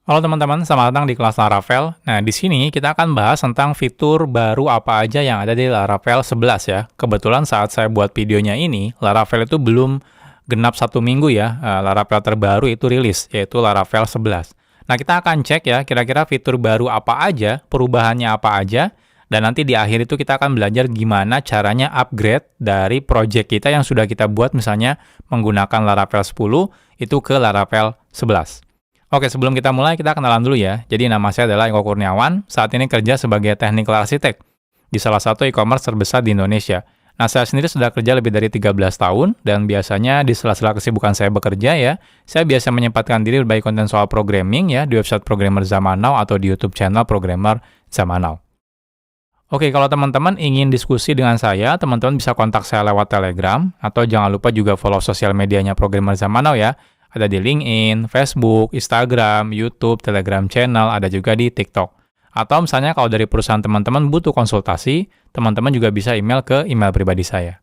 Halo teman-teman, selamat datang di kelas Laravel. Nah, di sini kita akan bahas tentang fitur baru apa aja yang ada di Laravel 11 ya. Kebetulan saat saya buat videonya ini, Laravel itu belum genap 1 minggu ya. Laravel terbaru itu rilis, yaitu Laravel 11. Nah, kita akan cek ya, kira-kira fitur baru apa aja, perubahannya apa aja, dan nanti di akhir itu kita akan belajar gimana caranya upgrade dari project kita yang sudah kita buat, misalnya menggunakan Laravel 10, itu ke Laravel 11. Oke, sebelum kita mulai, kita kenalan dulu ya. Jadi nama saya adalah Eko Kurniawan, saat ini kerja sebagai Technical Architect di salah satu e-commerce terbesar di Indonesia. Nah, saya sendiri sudah kerja lebih dari 13 tahun, dan biasanya di sela-sela kesibukan saya bekerja ya, saya biasa menyempatkan diri berbagi konten soal programming ya, di website Programmer Zaman Now atau di YouTube channel Programmer Zaman Now. Oke, kalau teman-teman ingin diskusi dengan saya, teman-teman bisa kontak saya lewat Telegram, atau jangan lupa juga follow sosial medianya Programmer Zaman Now ya. Ada di LinkedIn, Facebook, Instagram, YouTube, Telegram channel, ada juga di TikTok. Atau misalnya kalau dari perusahaan teman-teman butuh konsultasi, teman-teman juga bisa email ke email pribadi saya.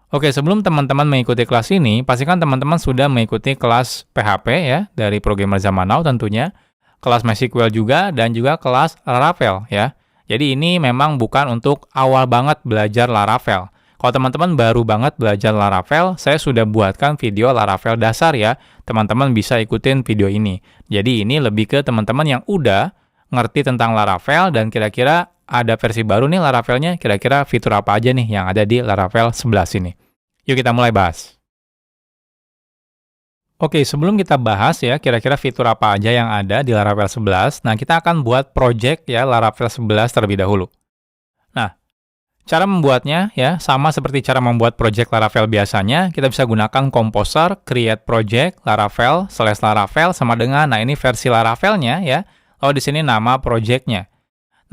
Oke, sebelum teman-teman mengikuti kelas ini, pastikan teman-teman sudah mengikuti kelas PHP ya, dari Programmer Zaman Now tentunya, kelas MySQL juga, dan juga kelas Laravel ya. Jadi ini memang bukan untuk awal banget belajar Laravel. Kalau teman-teman baru banget belajar Laravel, saya sudah buatkan video Laravel dasar ya. Teman-teman bisa ikutin video ini. Jadi ini lebih ke teman-teman yang udah ngerti tentang Laravel dan kira-kira ada versi baru nih Laravelnya, kira-kira fitur apa aja nih yang ada di Laravel 11 ini. Yuk kita mulai bahas. Oke, sebelum kita bahas ya, kira-kira fitur apa aja yang ada di Laravel 11, nah kita akan buat project ya Laravel 11 terlebih dahulu. Nah, cara membuatnya ya sama seperti cara membuat project Laravel biasanya, kita bisa gunakan Composer, create project, Laravel, /Laravel sama dengan, nah ini versi Laravelnya ya, lalu di sini nama projectnya.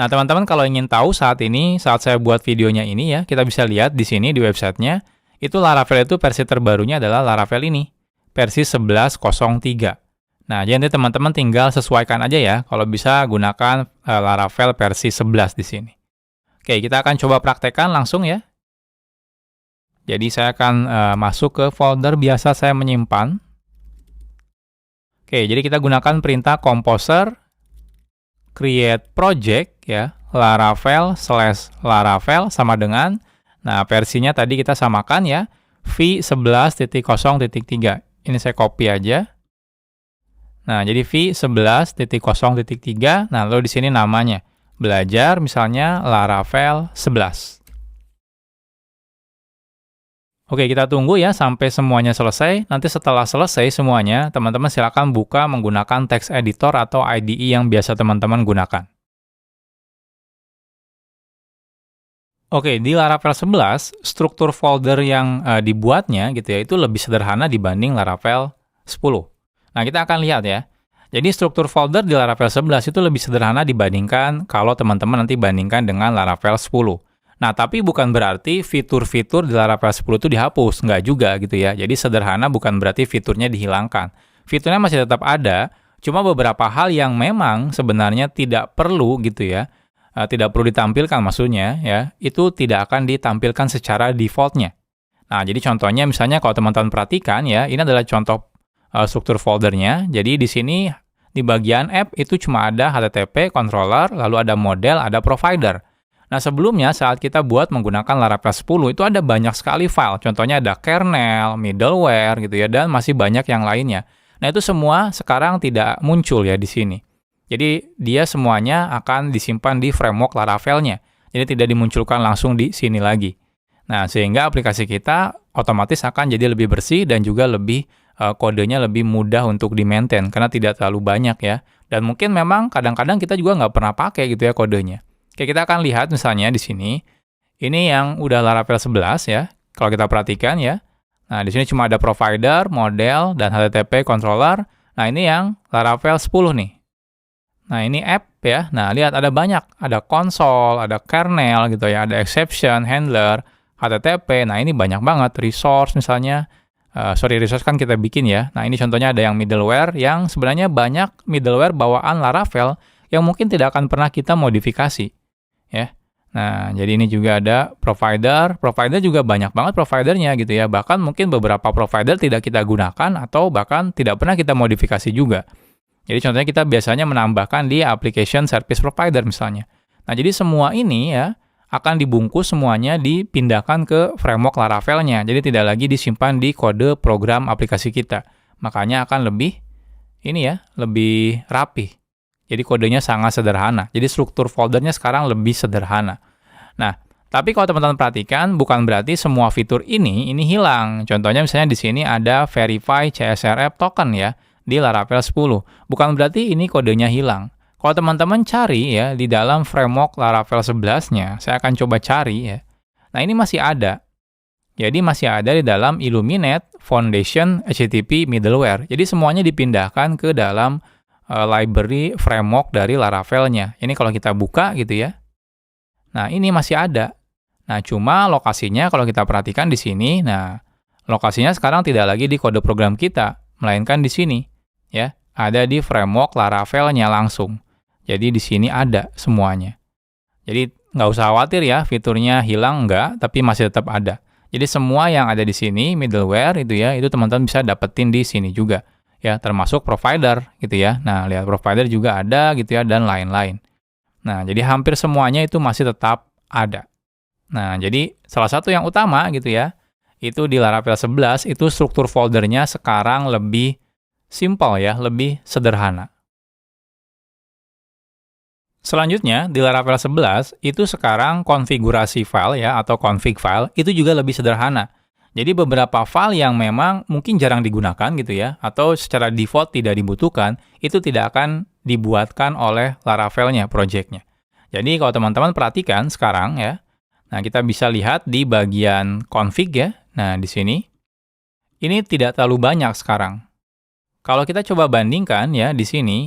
Nah teman-teman kalau ingin tahu saat saya buat videonya ini ya, kita bisa lihat di sini di websitenya, itu Laravel itu versi terbarunya adalah Laravel ini, versi 11.03. Nah jadi teman-teman tinggal sesuaikan aja ya, kalau bisa gunakan Laravel versi 11 di sini. Oke, kita akan coba praktekkan langsung ya. Jadi saya akan masuk ke folder biasa saya menyimpan. Oke, jadi kita gunakan perintah Composer, create project ya, Laravel /Laravel sama dengan, nah versinya tadi kita samakan ya, v11.0.3. Ini saya copy aja. Nah, jadi v11.0.3, nah lalu di sini namanya. Belajar misalnya Laravel 11. Oke, kita tunggu ya sampai semuanya selesai. Nanti setelah selesai semuanya, teman-teman silakan buka menggunakan text editor atau IDE yang biasa teman-teman gunakan. Oke, di Laravel 11, struktur folder yang dibuatnya gitu ya, itu lebih sederhana dibanding Laravel 10. Nah, kita akan lihat ya. Jadi struktur folder di Laravel 11 itu lebih sederhana dibandingkan kalau teman-teman nanti bandingkan dengan Laravel 10. Nah, tapi bukan berarti fitur-fitur di Laravel 10 itu dihapus, nggak juga gitu ya. Jadi sederhana bukan berarti fiturnya dihilangkan. Fiturnya masih tetap ada, cuma beberapa hal yang memang sebenarnya tidak perlu gitu ya, tidak perlu ditampilkan maksudnya ya, itu tidak akan ditampilkan secara defaultnya. Nah, jadi contohnya misalnya kalau teman-teman perhatikan ya, ini adalah contoh struktur foldernya. Jadi di sini di bagian app itu cuma ada HTTP, controller, lalu ada model, ada provider. Nah sebelumnya saat kita buat menggunakan Laravel 10 itu ada banyak sekali file. Contohnya ada kernel, middleware gitu ya, dan masih banyak yang lainnya. Nah itu semua sekarang tidak muncul ya di sini. Jadi dia semuanya akan disimpan di framework Laravelnya. Jadi tidak dimunculkan langsung di sini lagi. Nah sehingga aplikasi kita otomatis akan jadi lebih bersih dan juga lebih kodenya lebih mudah untuk di-maintain karena tidak terlalu banyak ya. Dan mungkin memang kadang-kadang kita juga nggak pernah pakai gitu ya kodenya. Oke, kita akan lihat misalnya di sini. Ini yang udah Laravel 11 ya. Kalau kita perhatikan ya. Nah, di sini cuma ada provider, model, dan HTTP controller. Nah, ini yang Laravel 10 nih. Nah, ini app ya. Nah, lihat ada banyak. Ada console, ada kernel gitu ya. Ada exception, handler, HTTP. Nah, ini banyak banget. Resource misalnya. Resource kan kita bikin ya. Nah, ini contohnya ada yang middleware, yang sebenarnya banyak middleware bawaan Laravel yang mungkin tidak akan pernah kita modifikasi. Ya. Nah, jadi ini juga ada provider. Provider juga banyak banget providernya gitu ya. Bahkan mungkin beberapa provider tidak kita gunakan atau bahkan tidak pernah kita modifikasi juga. Jadi contohnya kita biasanya menambahkan di application service provider misalnya. Nah, jadi semua ini ya akan dibungkus semuanya dipindahkan ke framework Laravel-nya. Jadi tidak lagi disimpan di kode program aplikasi kita. Makanya akan lebih rapi. Jadi kodenya sangat sederhana. Jadi struktur foldernya sekarang lebih sederhana. Nah, tapi kalau teman-teman perhatikan, bukan berarti semua fitur ini hilang. Contohnya misalnya di sini ada verify CSRF token ya di Laravel 10. Bukan berarti ini kodenya hilang. Kalau teman-teman cari ya di dalam framework Laravel 11-nya, saya akan coba cari ya. Nah, ini masih ada. Jadi masih ada di dalam Illuminate Foundation HTTP Middleware. Jadi semuanya dipindahkan ke dalam library framework dari Laravel-nya. Ini kalau kita buka gitu ya. Nah, ini masih ada. Nah, cuma lokasinya kalau kita perhatikan di sini, nah, lokasinya sekarang tidak lagi di kode program kita, melainkan di sini, ya. Ada di framework Laravel-nya langsung. Jadi di sini ada semuanya. Jadi nggak usah khawatir ya, fiturnya hilang nggak, tapi masih tetap ada. Jadi semua yang ada di sini, middleware itu ya, itu teman-teman bisa dapetin di sini juga. Ya, termasuk provider gitu ya. Nah, lihat provider juga ada gitu ya, dan lain-lain. Nah, jadi hampir semuanya itu masih tetap ada. Nah, jadi salah satu yang utama gitu ya, itu di Laravel 11 itu struktur foldernya sekarang lebih simple ya, lebih sederhana. Selanjutnya, di Laravel 11 itu sekarang konfigurasi file ya, atau config file, itu juga lebih sederhana. Jadi beberapa file yang memang mungkin jarang digunakan gitu ya, atau secara default tidak dibutuhkan, itu tidak akan dibuatkan oleh Laravel-nya, project-nya. Jadi kalau teman-teman perhatikan sekarang ya, nah kita bisa lihat di bagian config ya, nah di sini, ini tidak terlalu banyak sekarang. Kalau kita coba bandingkan ya di sini,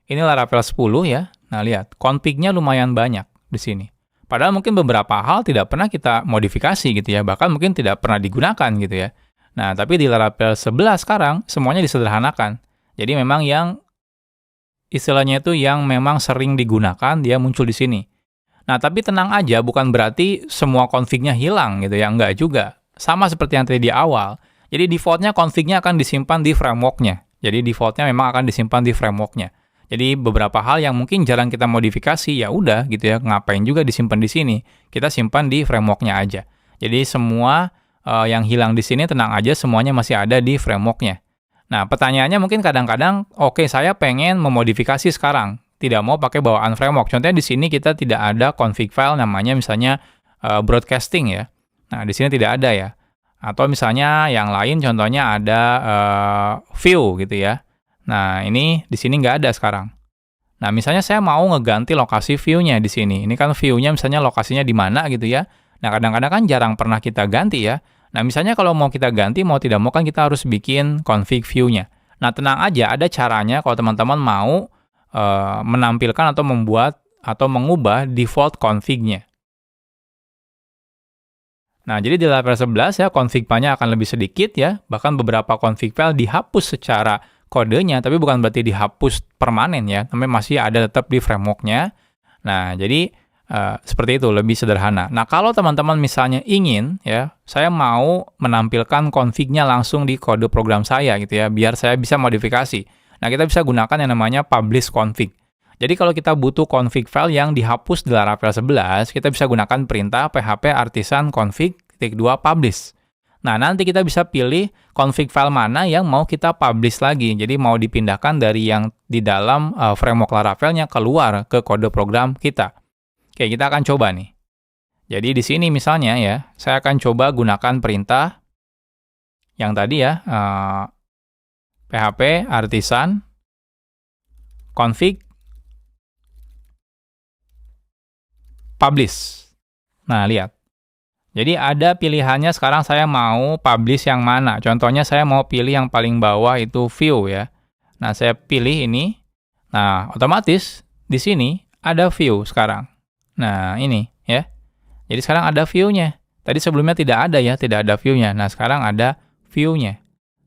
ini Laravel 10 ya, nah lihat, config-nya lumayan banyak di sini. Padahal mungkin beberapa hal tidak pernah kita modifikasi gitu ya, bahkan mungkin tidak pernah digunakan gitu ya. Nah, tapi di Laravel 11 sekarang, semuanya disederhanakan. Jadi memang yang istilahnya itu yang memang sering digunakan, dia muncul di sini. Nah, tapi tenang aja, bukan berarti semua config-nya hilang gitu ya, enggak juga. Sama seperti yang tadi di awal. Jadi default-nya config-nya akan disimpan di framework-nya. Jadi default-nya memang akan disimpan di framework-nya. Jadi beberapa hal yang mungkin jarang kita modifikasi, ya udah gitu ya, ngapain juga disimpan di sini. Kita simpan di framework-nya aja. Jadi semua yang hilang di sini tenang aja, semuanya masih ada di framework-nya. Nah, pertanyaannya mungkin kadang-kadang, oke, saya pengen memodifikasi sekarang. Tidak mau pakai bawaan framework. Contohnya di sini kita tidak ada config file namanya misalnya broadcasting ya. Nah, di sini tidak ada ya. Atau misalnya yang lain contohnya ada view gitu ya. Nah, ini di sini nggak ada sekarang. Nah, misalnya saya mau ngeganti lokasi view-nya di sini. Ini kan view-nya misalnya lokasinya di mana gitu ya. Nah, kadang-kadang kan jarang pernah kita ganti ya. Nah, misalnya kalau mau kita ganti, mau tidak mau kan kita harus bikin config view-nya. Nah, tenang aja, ada caranya kalau teman-teman mau menampilkan atau membuat atau mengubah default config-nya. Nah, jadi di Laravel 11 ya, config file-nya akan lebih sedikit ya. Bahkan beberapa config file dihapus secara kodenya, tapi bukan berarti dihapus permanen ya. Tapi masih ada tetap di framework-nya. Nah, jadi seperti itu, lebih sederhana. Nah, kalau teman-teman misalnya ingin ya, saya mau menampilkan config-nya langsung di kode program saya gitu ya, biar saya bisa modifikasi. Nah, kita bisa gunakan yang namanya publish config. Jadi kalau kita butuh config file yang dihapus di Laravel 11, kita bisa gunakan perintah php artisan config-2 publish. Nah, nanti kita bisa pilih config file mana yang mau kita publish lagi. Jadi mau dipindahkan dari yang di dalam framework Laravel-nya keluar ke kode program kita. Oke, kita akan coba nih. Jadi di sini misalnya ya, saya akan coba gunakan perintah yang tadi ya, php artisan config publish. Nah, lihat. Jadi ada pilihannya sekarang saya mau publish yang mana. Contohnya saya mau pilih yang paling bawah itu view ya. Nah, saya pilih ini. Nah, otomatis di sini ada view sekarang. Nah, ini ya. Jadi sekarang ada view-nya. Tadi sebelumnya tidak ada ya, tidak ada view-nya. Nah, sekarang ada view-nya.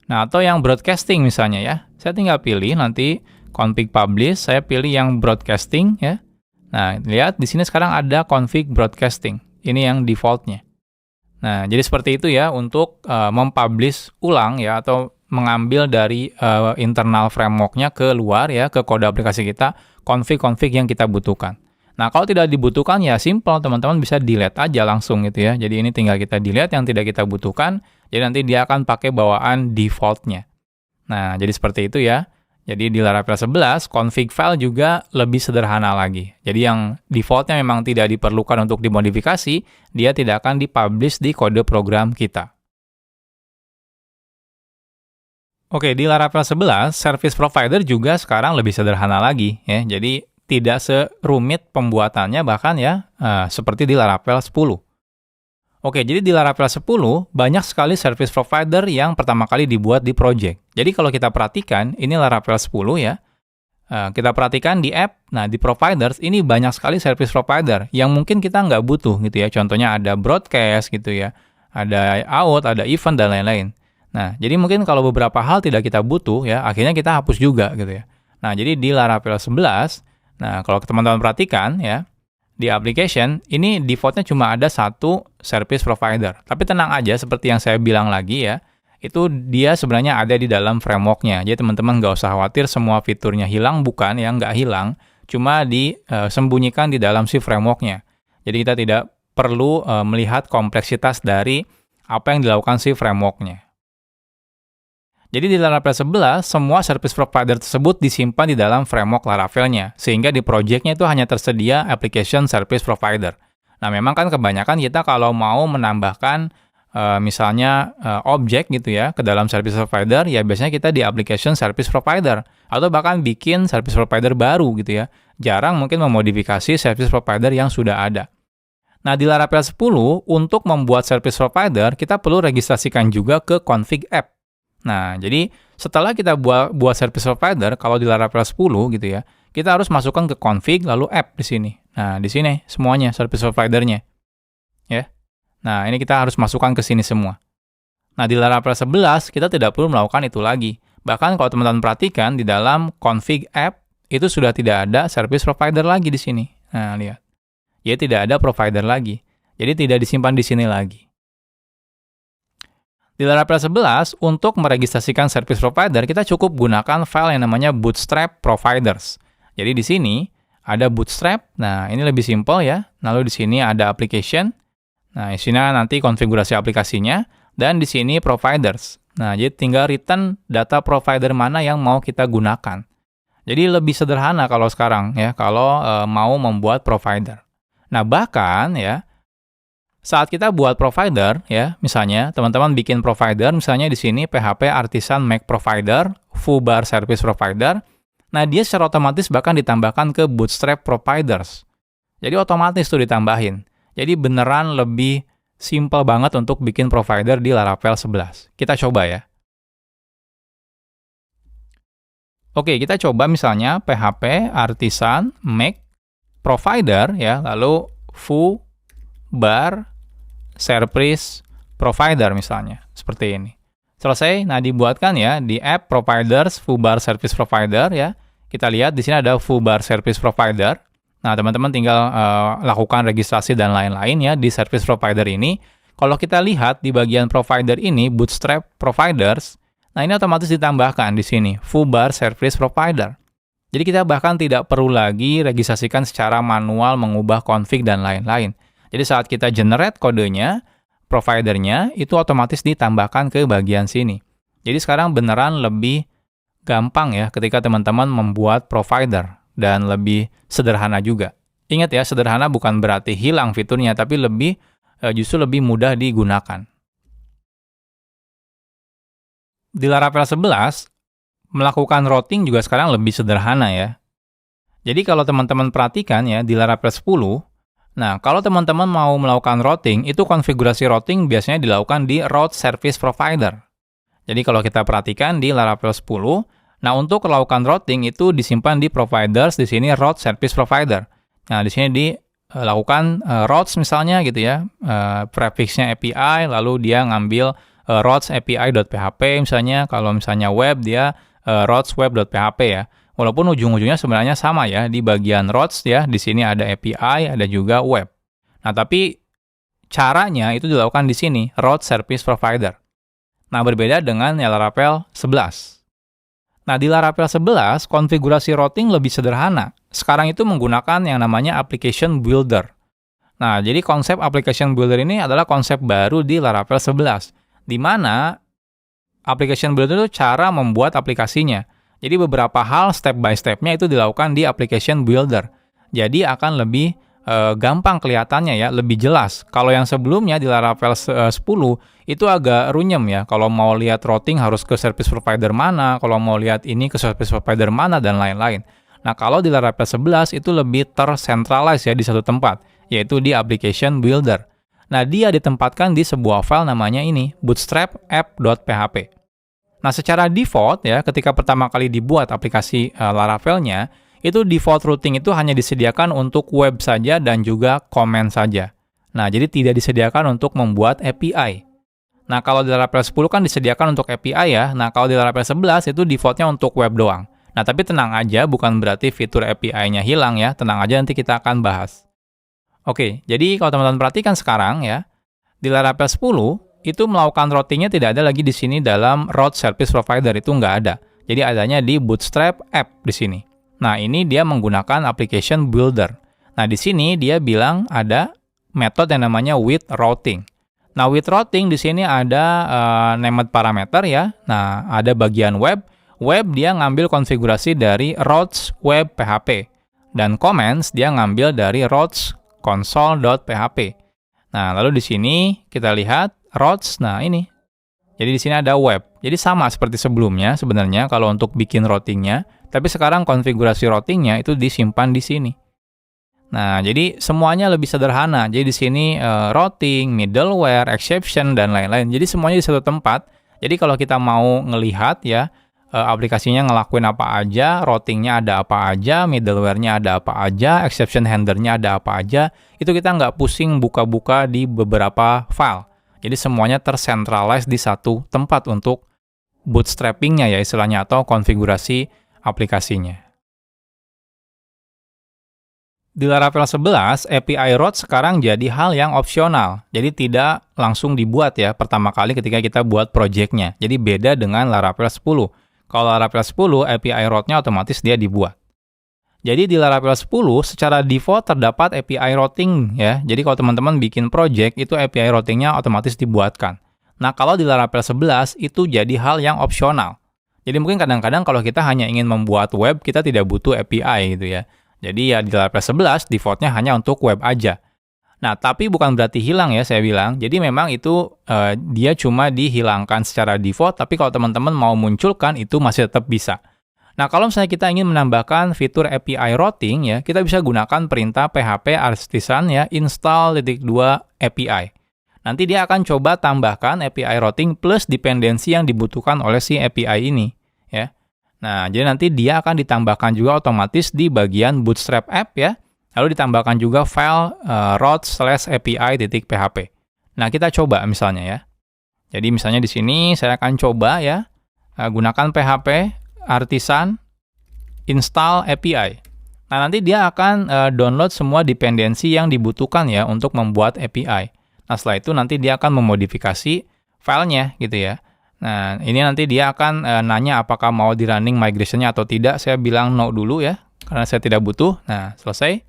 Nah, atau yang broadcasting misalnya ya. Saya tinggal pilih nanti config publish, saya pilih yang broadcasting ya. Nah, lihat di sini sekarang ada config broadcasting. Ini yang default-nya. Nah, jadi seperti itu ya untuk mempublish ulang ya, atau mengambil dari internal framework-nya ke luar ya, ke kode aplikasi kita, config-config yang kita butuhkan. Nah, kalau tidak dibutuhkan ya simple, teman-teman bisa delete aja langsung gitu ya. Jadi ini tinggal kita delete yang tidak kita butuhkan, jadi nanti dia akan pakai bawaan default-nya. Nah, jadi seperti itu ya. Jadi di Laravel 11, config file juga lebih sederhana lagi. Jadi yang default-nya memang tidak diperlukan untuk dimodifikasi, dia tidak akan dipublish di kode program kita. Oke, di Laravel 11, service provider juga sekarang lebih sederhana lagi ya. Jadi tidak serumit pembuatannya bahkan ya seperti di Laravel 10. Oke, jadi di Laravel 10 banyak sekali service provider yang pertama kali dibuat di project. Jadi kalau kita perhatikan, ini Laravel 10 ya. Kita perhatikan di app, nah di providers ini banyak sekali service provider yang mungkin kita nggak butuh gitu ya. Contohnya ada broadcast gitu ya, ada out, ada event dan lain-lain. Nah, jadi mungkin kalau beberapa hal tidak kita butuh ya, akhirnya kita hapus juga gitu ya. Nah, jadi di Laravel 11, nah, kalau teman-teman perhatikan ya, di application, ini default-nya cuma ada satu service provider. Tapi tenang aja, seperti yang saya bilang lagi ya, itu dia sebenarnya ada di dalam framework-nya. Jadi teman-teman nggak usah khawatir semua fiturnya hilang, bukan, ya nggak hilang, cuma disembunyikan di dalam si framework-nya. Jadi kita tidak perlu melihat kompleksitas dari apa yang dilakukan si framework-nya. Jadi di Laravel 11, semua service provider tersebut disimpan di dalam framework Laravel-nya, sehingga di project-nya itu hanya tersedia application service provider. Nah, memang kan kebanyakan kita kalau mau menambahkan misalnya objek gitu ya ke dalam service provider, ya biasanya kita di application service provider, atau bahkan bikin service provider baru gitu ya. Jarang mungkin memodifikasi service provider yang sudah ada. Nah, di Laravel 10, untuk membuat service provider, kita perlu registrasikan juga ke config app. Nah, jadi setelah kita buat service provider, kalau di Laravel 10 gitu ya, kita harus masukkan ke config lalu app di sini. Nah, di sini semuanya service provider-nya. Ya. Nah, ini kita harus masukkan ke sini semua. Nah, di Laravel 11 kita tidak perlu melakukan itu lagi. Bahkan kalau teman-teman perhatikan di dalam config app itu sudah tidak ada service provider lagi di sini. Nah, lihat. Ya, tidak ada provider lagi. Jadi tidak disimpan di sini lagi. Di Laravel 11, untuk meregistrasikan service provider, kita cukup gunakan file yang namanya bootstrap providers. Jadi di sini ada bootstrap, nah ini lebih simpel ya. Lalu di sini ada application, nah di sini nanti konfigurasi aplikasinya, dan di sini providers. Nah, jadi tinggal return data provider mana yang mau kita gunakan. Jadi lebih sederhana kalau sekarang ya, kalau mau membuat provider. Nah, bahkan ya, saat kita buat provider, ya, misalnya teman-teman bikin provider, misalnya di sini PHP Artisan Make Provider, Foobar Service Provider, nah dia secara otomatis bahkan ditambahkan ke Bootstrap Providers. Jadi otomatis tuh ditambahin. Jadi beneran lebih simple banget untuk bikin provider di Laravel 11. Kita coba ya. Oke, kita coba misalnya PHP Artisan Make Provider, ya, lalu Foobar Service Provider misalnya, seperti ini. Selesai, nah dibuatkan ya di app Providers Foobar Service Provider ya. Kita lihat di sini ada Foobar Service Provider. Nah, teman-teman tinggal lakukan registrasi dan lain-lain ya di service provider ini. Kalau kita lihat di bagian provider ini, Bootstrap Providers, nah ini otomatis ditambahkan di sini, Foobar Service Provider. Jadi kita bahkan tidak perlu lagi registrasikan secara manual, mengubah config dan lain-lain. Jadi saat kita generate kodenya, providernya itu otomatis ditambahkan ke bagian sini. Jadi sekarang beneran lebih gampang ya ketika teman-teman membuat provider dan lebih sederhana juga. Ingat ya, sederhana bukan berarti hilang fiturnya, tapi justru lebih mudah digunakan. Di Laravel 11, melakukan routing juga sekarang lebih sederhana ya. Jadi kalau teman-teman perhatikan ya, di Laravel 10, nah, kalau teman-teman mau melakukan routing, itu konfigurasi routing biasanya dilakukan di Route Service Provider. Jadi kalau kita perhatikan di Laravel 10, nah untuk melakukan routing itu disimpan di Providers, di sini Route Service Provider. Nah, di sini dilakukan routes misalnya gitu ya, prefixnya API, lalu dia ngambil routes API.php misalnya, kalau misalnya web dia routes web.php ya. Walaupun ujung-ujungnya sebenarnya sama ya, di bagian routes ya, di sini ada API, ada juga web. Nah, tapi caranya itu dilakukan di sini, Route Service Provider. Nah, berbeda dengan Laravel 11. Nah, di Laravel 11, konfigurasi routing lebih sederhana. Sekarang itu menggunakan yang namanya Application Builder. Nah, jadi konsep Application Builder ini adalah konsep baru di Laravel 11, di mana Application Builder itu cara membuat aplikasinya. Jadi beberapa hal step by step-nya itu dilakukan di Application Builder. Jadi akan lebih gampang kelihatannya ya, lebih jelas. Kalau yang sebelumnya di Laravel 10 itu agak runyem ya. Kalau mau lihat routing harus ke service provider mana, kalau mau lihat ini ke service provider mana, dan lain-lain. Nah, kalau di Laravel 11 itu lebih tersentralize ya di satu tempat, yaitu di Application Builder. Nah, dia ditempatkan di sebuah file namanya ini, bootstrap app.php. Nah, secara default ya, ketika pertama kali dibuat aplikasi Laravel-nya, itu default routing itu hanya disediakan untuk web saja dan juga comment saja. Nah, jadi tidak disediakan untuk membuat API. Nah, kalau di Laravel 10 kan disediakan untuk API ya. Nah, kalau di Laravel 11 itu defaultnya untuk web doang. Nah, tapi tenang aja, bukan berarti fitur API-nya hilang ya. Tenang aja, nanti kita akan bahas. Oke, jadi kalau teman-teman perhatikan sekarang ya, di Laravel 10 itu melakukan routingnya tidak ada lagi di sini dalam route service provider, itu nggak ada. Jadi adanya di bootstrap app di sini. Nah, ini dia menggunakan application builder. Nah, di sini dia bilang ada metode yang namanya with routing. Nah, with routing di sini ada named parameter ya. Nah, ada bagian web. Web dia ngambil konfigurasi dari routes web PHP. Dan comments dia ngambil dari routes console.php. Nah, lalu di sini kita lihat routes. Nah, ini. Jadi di sini ada web. Jadi sama seperti sebelumnya sebenarnya kalau untuk bikin routingnya. Tapi sekarang konfigurasi routingnya itu disimpan di sini. Nah, jadi semuanya lebih sederhana. Jadi di sini routing, middleware, exception, dan lain-lain. Jadi semuanya di satu tempat. Jadi kalau kita mau ngelihat ya, aplikasinya ngelakuin apa aja, routingnya ada apa aja, middleware-nya ada apa aja, exception handler-nya ada apa aja, itu kita nggak pusing buka-buka di beberapa file. Jadi semuanya tercentralize di satu tempat untuk bootstrapping-nya ya istilahnya, atau konfigurasi aplikasinya. Di Laravel 11, API route sekarang jadi hal yang opsional. Jadi tidak langsung dibuat ya pertama kali ketika kita buat project-nya. Jadi beda dengan Laravel 10. Kalau Laravel 10, API route-nya otomatis dia dibuat. Jadi di Laravel 10, secara default terdapat API routing ya. Jadi kalau teman-teman bikin project, itu API routing-nya otomatis dibuatkan. Nah, kalau di Laravel 11, itu jadi hal yang opsional. Jadi mungkin kadang-kadang kalau kita hanya ingin membuat web, kita tidak butuh API gitu ya. Jadi ya di Laravel 11, default-nya hanya untuk web aja. Nah, tapi bukan berarti hilang ya saya bilang. Jadi memang itu dia cuma dihilangkan secara default, tapi kalau teman-teman mau munculkan, itu masih tetap bisa. Nah, kalau misalnya kita ingin menambahkan fitur API routing ya, kita bisa gunakan perintah PHP artisan ya, install.2 API. Nanti dia akan coba tambahkan API routing plus dependensi yang dibutuhkan oleh si API ini, ya. Nah, jadi nanti dia akan ditambahkan juga otomatis di bagian bootstrap app, ya. Lalu ditambahkan juga file route/api.php. Nah, kita coba misalnya ya. Jadi misalnya di sini saya akan coba ya, gunakan PHP artisan install API. Nah, nanti dia akan download semua dependensi yang dibutuhkan ya untuk membuat API. Nah, setelah itu nanti dia akan memodifikasi filenya gitu ya. Nah, ini nanti dia akan nanya apakah mau di-running migration-nya atau tidak. Saya bilang no dulu ya, karena saya tidak butuh. Nah, selesai.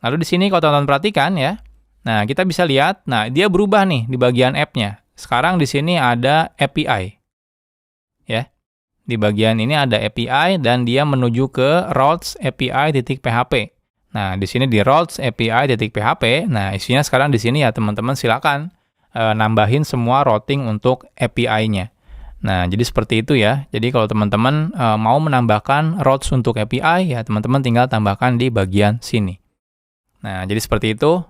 Lalu di sini kalau teman-teman perhatikan ya, nah kita bisa lihat, nah dia berubah nih di bagian app-nya. Sekarang di sini ada API. Ya, di bagian ini ada API dan dia menuju ke routes API.php. Nah, di sini di routes API.php, nah isinya sekarang di sini ya teman-teman silakan nambahin semua routing untuk API-nya. Nah, jadi seperti itu ya. Jadi kalau teman-teman mau menambahkan routes untuk API, ya teman-teman tinggal tambahkan di bagian sini. Nah, jadi seperti itu.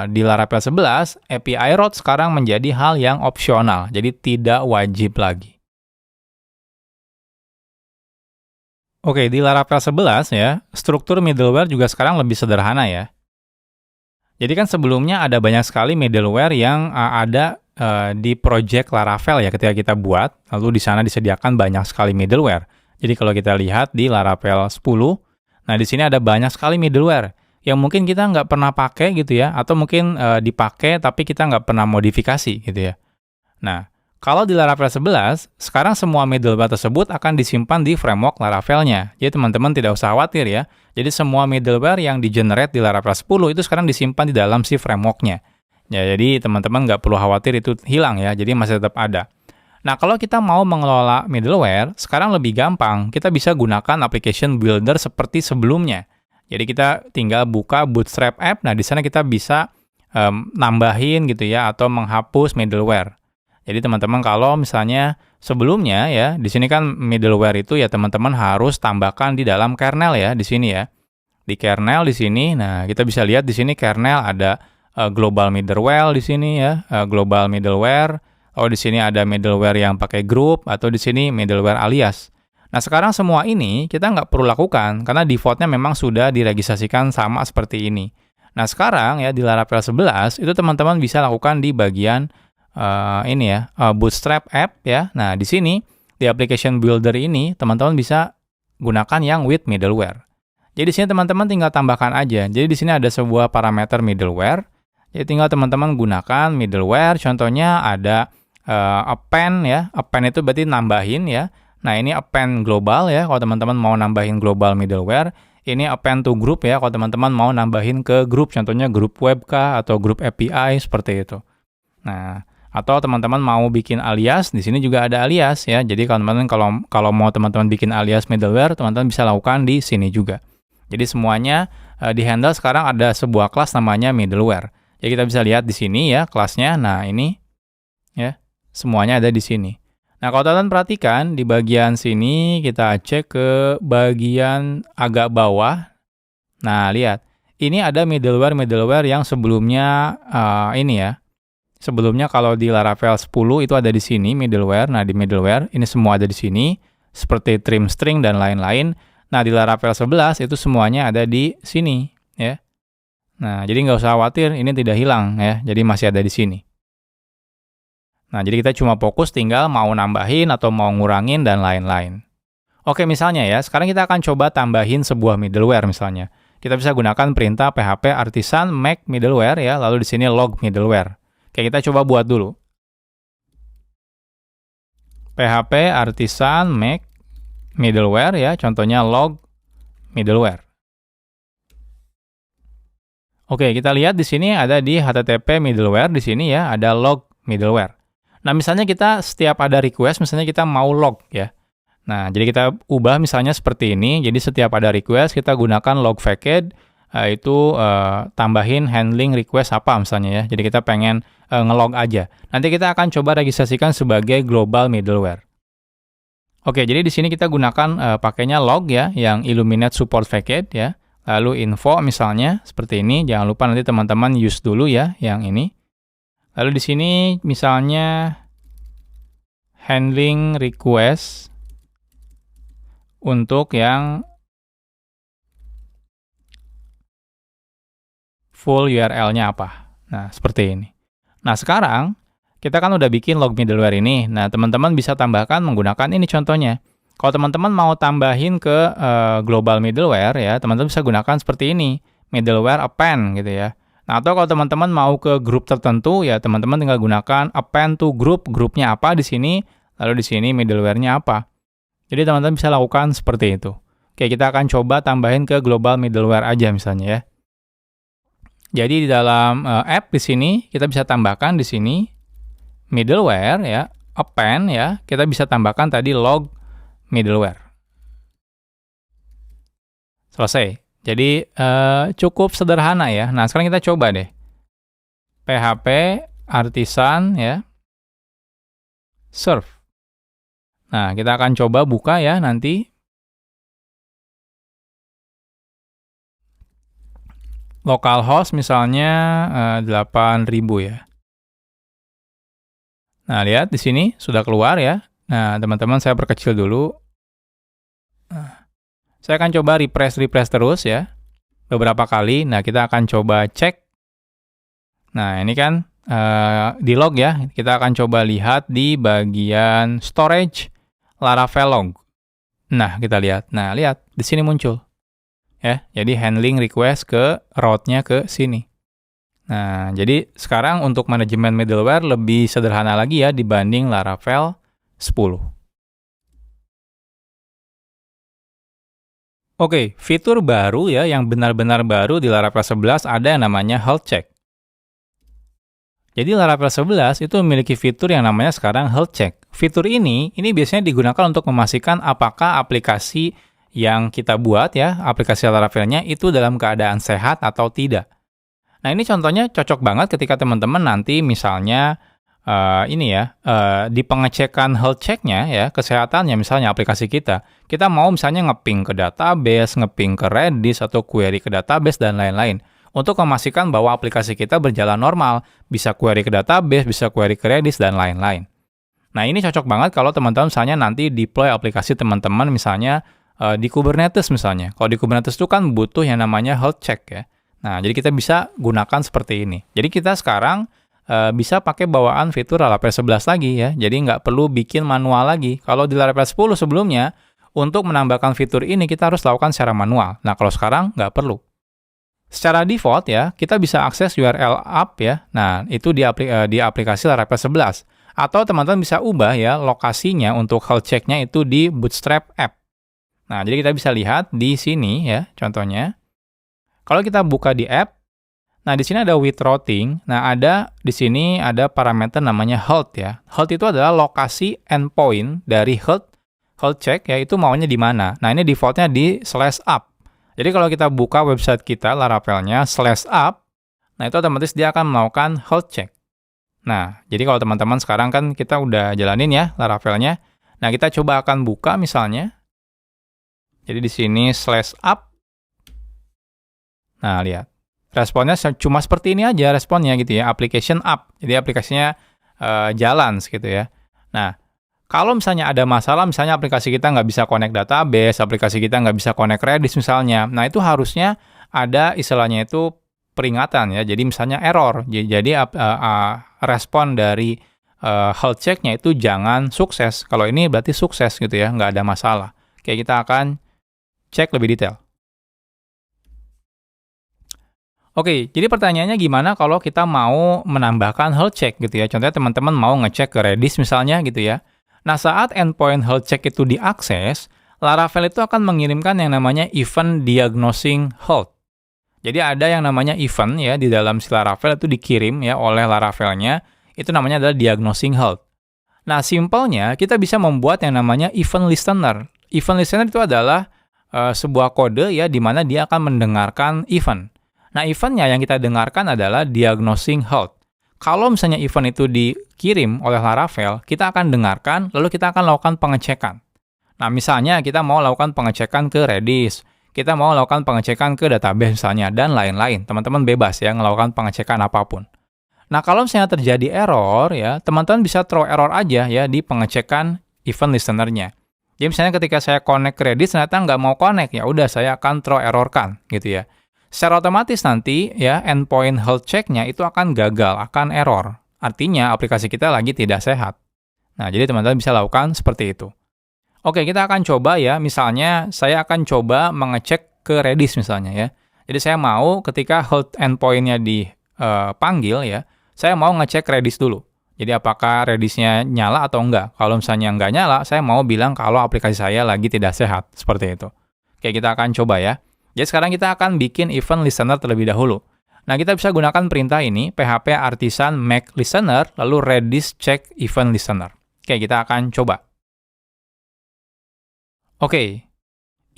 Di Laravel 11, API route sekarang menjadi hal yang opsional, jadi tidak wajib lagi. Oke, di Laravel 11 ya, struktur middleware juga sekarang lebih sederhana ya. Jadi kan sebelumnya ada banyak sekali middleware yang ada di project Laravel ya ketika kita buat, lalu di sana disediakan banyak sekali middleware. Jadi kalau kita lihat di Laravel 10, nah di sini ada banyak sekali middleware yang mungkin kita nggak pernah pakai gitu ya, atau mungkin dipakai tapi kita nggak pernah modifikasi gitu ya. Nah, Kalau di Laravel 11, sekarang semua middleware tersebut akan disimpan di framework Laravel-nya. Jadi teman-teman tidak usah khawatir ya. Jadi semua middleware yang di-generate di Laravel 10 itu sekarang disimpan di dalam si framework-nya. Ya, jadi teman-teman nggak perlu khawatir itu hilang ya, jadi masih tetap ada. Nah, kalau kita mau mengelola middleware, sekarang lebih gampang. Kita bisa gunakan application builder seperti sebelumnya. Jadi kita tinggal buka Bootstrap app, nah di sana kita bisa nambahin gitu ya, atau menghapus middleware. Jadi teman-teman kalau misalnya sebelumnya ya, di sini kan middleware itu ya teman-teman harus tambahkan di dalam kernel ya, di sini ya. Di kernel di sini, nah kita bisa lihat di sini kernel ada global middleware di sini ya, global middleware. Oh di sini ada middleware yang pakai group atau di sini middleware alias. Nah sekarang semua ini kita nggak perlu lakukan karena defaultnya memang sudah diregistrasikan sama seperti ini. Nah sekarang ya di Laravel 11 itu teman-teman bisa lakukan di bagian ini ya, Bootstrap app ya. Nah, di sini di application builder ini teman-teman bisa gunakan yang with middleware. Jadi di sini teman-teman tinggal tambahkan aja. Jadi di sini ada sebuah parameter middleware. Jadi tinggal teman-teman gunakan middleware. Contohnya ada append ya. Append itu berarti nambahin ya. Nah, ini append global ya kalau teman-teman mau nambahin global middleware. Ini append to group ya kalau teman-teman mau nambahin ke grup, contohnya grup web kah atau grup API seperti itu. Nah, atau teman-teman mau bikin alias, di sini juga ada alias ya. Jadi teman-teman kalau mau teman-teman bikin alias middleware, teman-teman bisa lakukan di sini juga. Jadi semuanya di handle sekarang ada sebuah kelas namanya middleware. Jadi kita bisa lihat di sini ya kelasnya. Nah, ini ya, semuanya ada di sini. Nah, kalau teman-teman perhatikan di bagian sini kita cek ke bagian agak bawah. Nah, lihat. Ini ada middleware yang sebelumnya ini ya. Sebelumnya kalau di Laravel 10 itu ada di sini middleware. Nah, di middleware ini semua ada di sini seperti trim string dan lain-lain. Nah, di Laravel 11 itu semuanya ada di sini ya. Nah, jadi nggak usah khawatir ini tidak hilang ya. Jadi masih ada di sini. Nah, jadi kita cuma fokus tinggal mau nambahin atau mau ngurangin dan lain-lain. Oke, misalnya ya, sekarang kita akan coba tambahin sebuah middleware misalnya. Kita bisa gunakan perintah php artisan make middleware ya, lalu di sini log middleware. Oke, kita coba buat dulu. PHP artisan make middleware ya, contohnya log middleware. Oke, kita lihat di sini ada di HTTP middleware, di sini ya, ada log middleware. Nah, misalnya kita setiap ada request, misalnya kita mau log ya. Nah, jadi kita ubah misalnya seperti ini, jadi setiap ada request, kita gunakan log facade, itu tambahin handling request apa misalnya ya. Jadi kita pengen ngelog aja. Nanti kita akan coba registrasikan sebagai global middleware. Oke, jadi di sini kita gunakan pakainya log ya, yang Illuminate support facade ya. Lalu info misalnya seperti ini. Jangan lupa nanti teman-teman use dulu ya yang ini. Lalu di sini misalnya handling request untuk yang full URL-nya apa. Nah, seperti ini. Nah, sekarang kita kan udah bikin log middleware ini. Nah, teman-teman bisa tambahkan menggunakan ini contohnya. Kalau teman-teman mau tambahin ke global middleware ya, teman-teman bisa gunakan seperti ini. Middleware append gitu ya. Nah, atau kalau teman-teman mau ke grup tertentu ya, teman-teman tinggal gunakan append to group. Grupnya apa di sini, lalu di sini middleware-nya apa. Jadi teman-teman bisa lakukan seperti itu. Oke, kita akan coba tambahin ke global middleware aja misalnya ya. Jadi di dalam app di sini kita bisa tambahkan di sini middleware ya, append ya, kita bisa tambahkan tadi log middleware. Selesai. Jadi cukup sederhana ya. Nah, sekarang kita coba deh. PHP artisan ya, serve. Nah, kita akan coba buka ya nanti. Localhost misalnya 8.000 ya. Nah, lihat di sini sudah keluar ya. Nah, teman-teman saya perkecil dulu. Nah, saya akan coba refresh terus ya. Beberapa kali. Nah, kita akan coba cek. Nah, ini kan di log ya. Kita akan coba lihat di bagian storage Laravel log. Nah, kita lihat. Nah, lihat di sini muncul. Ya, jadi handling request ke route-nya ke sini. Nah, jadi sekarang untuk manajemen middleware lebih sederhana lagi ya dibanding Laravel 10. Oke, fitur baru ya yang benar-benar baru di Laravel 11 ada yang namanya health check. Jadi Laravel 11 itu memiliki fitur yang namanya sekarang health check. Fitur ini biasanya digunakan untuk memastikan apakah aplikasi yang kita buat ya, aplikasi Laravelnya itu dalam keadaan sehat atau tidak. Nah, ini contohnya cocok banget ketika teman-teman nanti misalnya di pengecekan health check-nya ya, kesehatannya misalnya aplikasi kita mau misalnya ngeping ke database, ngeping ke Redis atau query ke database dan lain-lain. Untuk memastikan bahwa aplikasi kita berjalan normal, bisa query ke database, bisa query ke Redis dan lain-lain. Nah, ini cocok banget kalau teman-teman misalnya nanti deploy aplikasi teman-teman misalnya di Kubernetes misalnya. Kalau di Kubernetes itu kan butuh yang namanya health check ya. Nah, jadi kita bisa gunakan seperti ini. Jadi kita sekarang bisa pakai bawaan fitur Laravel 11 lagi ya. Jadi nggak perlu bikin manual lagi. Kalau di Laravel 10 sebelumnya, untuk menambahkan fitur ini kita harus lakukan secara manual. Nah, kalau sekarang nggak perlu. Secara default ya, kita bisa akses URL app ya. Nah, itu di aplikasi Laravel 11. Atau teman-teman bisa ubah ya lokasinya untuk health check-nya itu di Bootstrap app. Nah, jadi kita bisa lihat di sini ya, contohnya. Kalau kita buka di app, nah di sini ada with routing. Nah, di sini ada parameter namanya health ya. Health itu adalah lokasi endpoint dari health check ya, itu maunya di mana. Nah, ini defaultnya di /app. Jadi kalau kita buka website kita Laravelnya /app, nah itu otomatis dia akan melakukan health check. Nah, jadi kalau teman-teman sekarang kan kita udah jalanin ya Laravelnya. Nah, kita coba akan buka misalnya. Jadi di sini /app. Nah, lihat. Responnya cuma seperti ini aja responnya gitu ya, application up. Jadi aplikasinya jalan gitu ya. Nah, kalau misalnya ada masalah, misalnya aplikasi kita nggak bisa connect database, aplikasi kita nggak bisa connect Redis misalnya, nah itu harusnya ada istilahnya itu peringatan ya. Jadi misalnya error. Jadi respon dari health check-nya itu jangan sukses. Kalau ini berarti sukses gitu ya, nggak ada masalah. Oke, kita akan cek lebih detail. Oke, jadi pertanyaannya gimana kalau kita mau menambahkan health check gitu ya. Contohnya teman-teman mau ngecek ke Redis misalnya gitu ya. Nah, saat endpoint health check itu diakses, Laravel itu akan mengirimkan yang namanya event diagnosing health. Jadi ada yang namanya event ya di dalam si Laravel itu dikirim ya oleh Laravelnya, itu namanya adalah diagnosing health. Nah, simpelnya kita bisa membuat yang namanya event listener. Event listener itu adalah sebuah kode ya di mana dia akan mendengarkan event. Nah, eventnya yang kita dengarkan adalah diagnosing health. Kalau misalnya event itu dikirim oleh Laravel, kita akan dengarkan, lalu kita akan lakukan pengecekan. Nah, misalnya kita mau lakukan pengecekan ke Redis, kita mau lakukan pengecekan ke database misalnya, dan lain-lain. Teman-teman bebas ya, melakukan pengecekan apapun. Nah, kalau misalnya terjadi error, ya teman-teman bisa throw error aja ya di pengecekan event listener-nya. Jadi misalnya ketika saya connect ke Redis, ternyata nggak mau connect, ya udah saya akan throw error-kan gitu ya. Secara otomatis nanti ya endpoint health check-nya itu akan gagal, akan error. Artinya aplikasi kita lagi tidak sehat. Nah, jadi teman-teman bisa lakukan seperti itu. Oke, kita akan coba ya, misalnya saya akan coba mengecek ke Redis misalnya ya. Jadi saya mau ketika health endpoint-nya dipanggil ya, saya mau ngecek Redis dulu. Jadi apakah Redis-nya nyala atau enggak. Kalau misalnya enggak nyala, saya mau bilang kalau aplikasi saya lagi tidak sehat. Seperti itu. Oke, kita akan coba ya. Jadi sekarang kita akan bikin event listener terlebih dahulu. Nah, kita bisa gunakan perintah ini, php artisan make listener, lalu Redis check event listener. Oke, kita akan coba. Oke,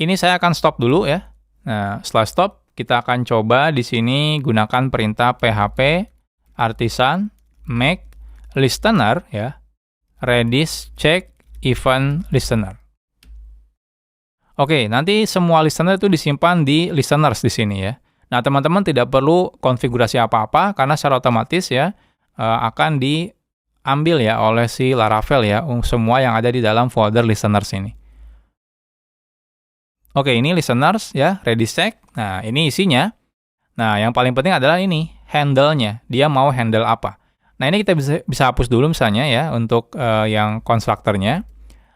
ini saya akan stop dulu ya. Nah, setelah stop, kita akan coba di sini gunakan perintah php artisan make listener ya, Redis check event listener. Oke, nanti semua listener itu disimpan di listeners di sini ya. Nah, teman-teman tidak perlu konfigurasi apa-apa karena secara otomatis ya akan diambil ya oleh si Laravel ya semua yang ada di dalam folder listeners ini. Oke, ini listeners ya, Redis check. Nah, ini isinya. Nah, yang paling penting adalah ini, handle-nya. Dia mau handle apa. Nah, ini kita bisa hapus dulu misalnya ya untuk yang konstruktornya.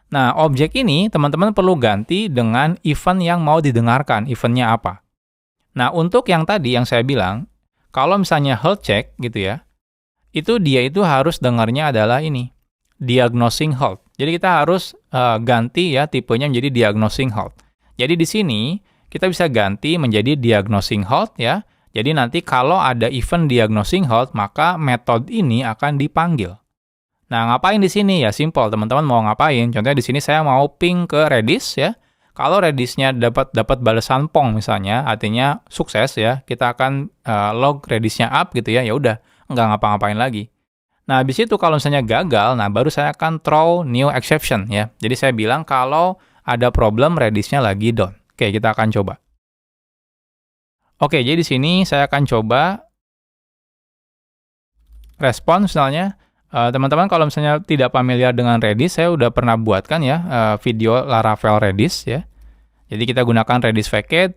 Nah, objek ini teman-teman perlu ganti dengan event yang mau didengarkan, eventnya apa. Nah, untuk yang tadi yang saya bilang, Kalau misalnya health check gitu ya, itu dia itu harus dengarnya adalah ini, diagnosing health. Jadi kita harus ganti ya tipenya menjadi diagnosing health. Jadi di sini kita bisa ganti menjadi diagnosing health ya. Jadi nanti kalau ada event diagnosing health, maka metode ini akan dipanggil. Nah, ngapain di sini? Ya simple, teman-teman mau ngapain? Contohnya di sini saya mau ping ke Redis ya. Kalau Redis-nya dapat balasan pong misalnya, artinya sukses ya, kita akan log Redis-nya up gitu ya. Ya udah, nggak ngapa-ngapain lagi. Nah, habis itu kalau misalnya gagal, nah baru saya akan throw new exception ya. Jadi saya bilang kalau ada problem Redis-nya lagi down. Oke, kita akan coba. Oke, jadi di sini saya akan coba respon misalnya. Teman-teman kalau misalnya tidak familiar dengan Redis, saya udah pernah buatkan ya video Laravel Redis ya. Jadi kita gunakan Redis Facade,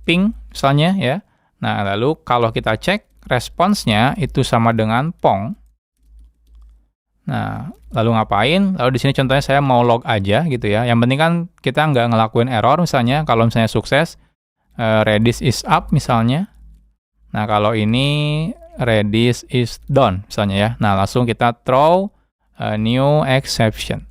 ping misalnya ya. Nah, lalu kalau kita cek responsnya itu sama dengan pong. Nah, lalu ngapain? Lalu di sini contohnya saya mau log aja gitu ya. Yang penting kan kita nggak ngelakuin error misalnya. Kalau misalnya sukses, Redis is up misalnya. Nah, kalau ini Redis is down misalnya ya. Nah, langsung kita throw a new exception.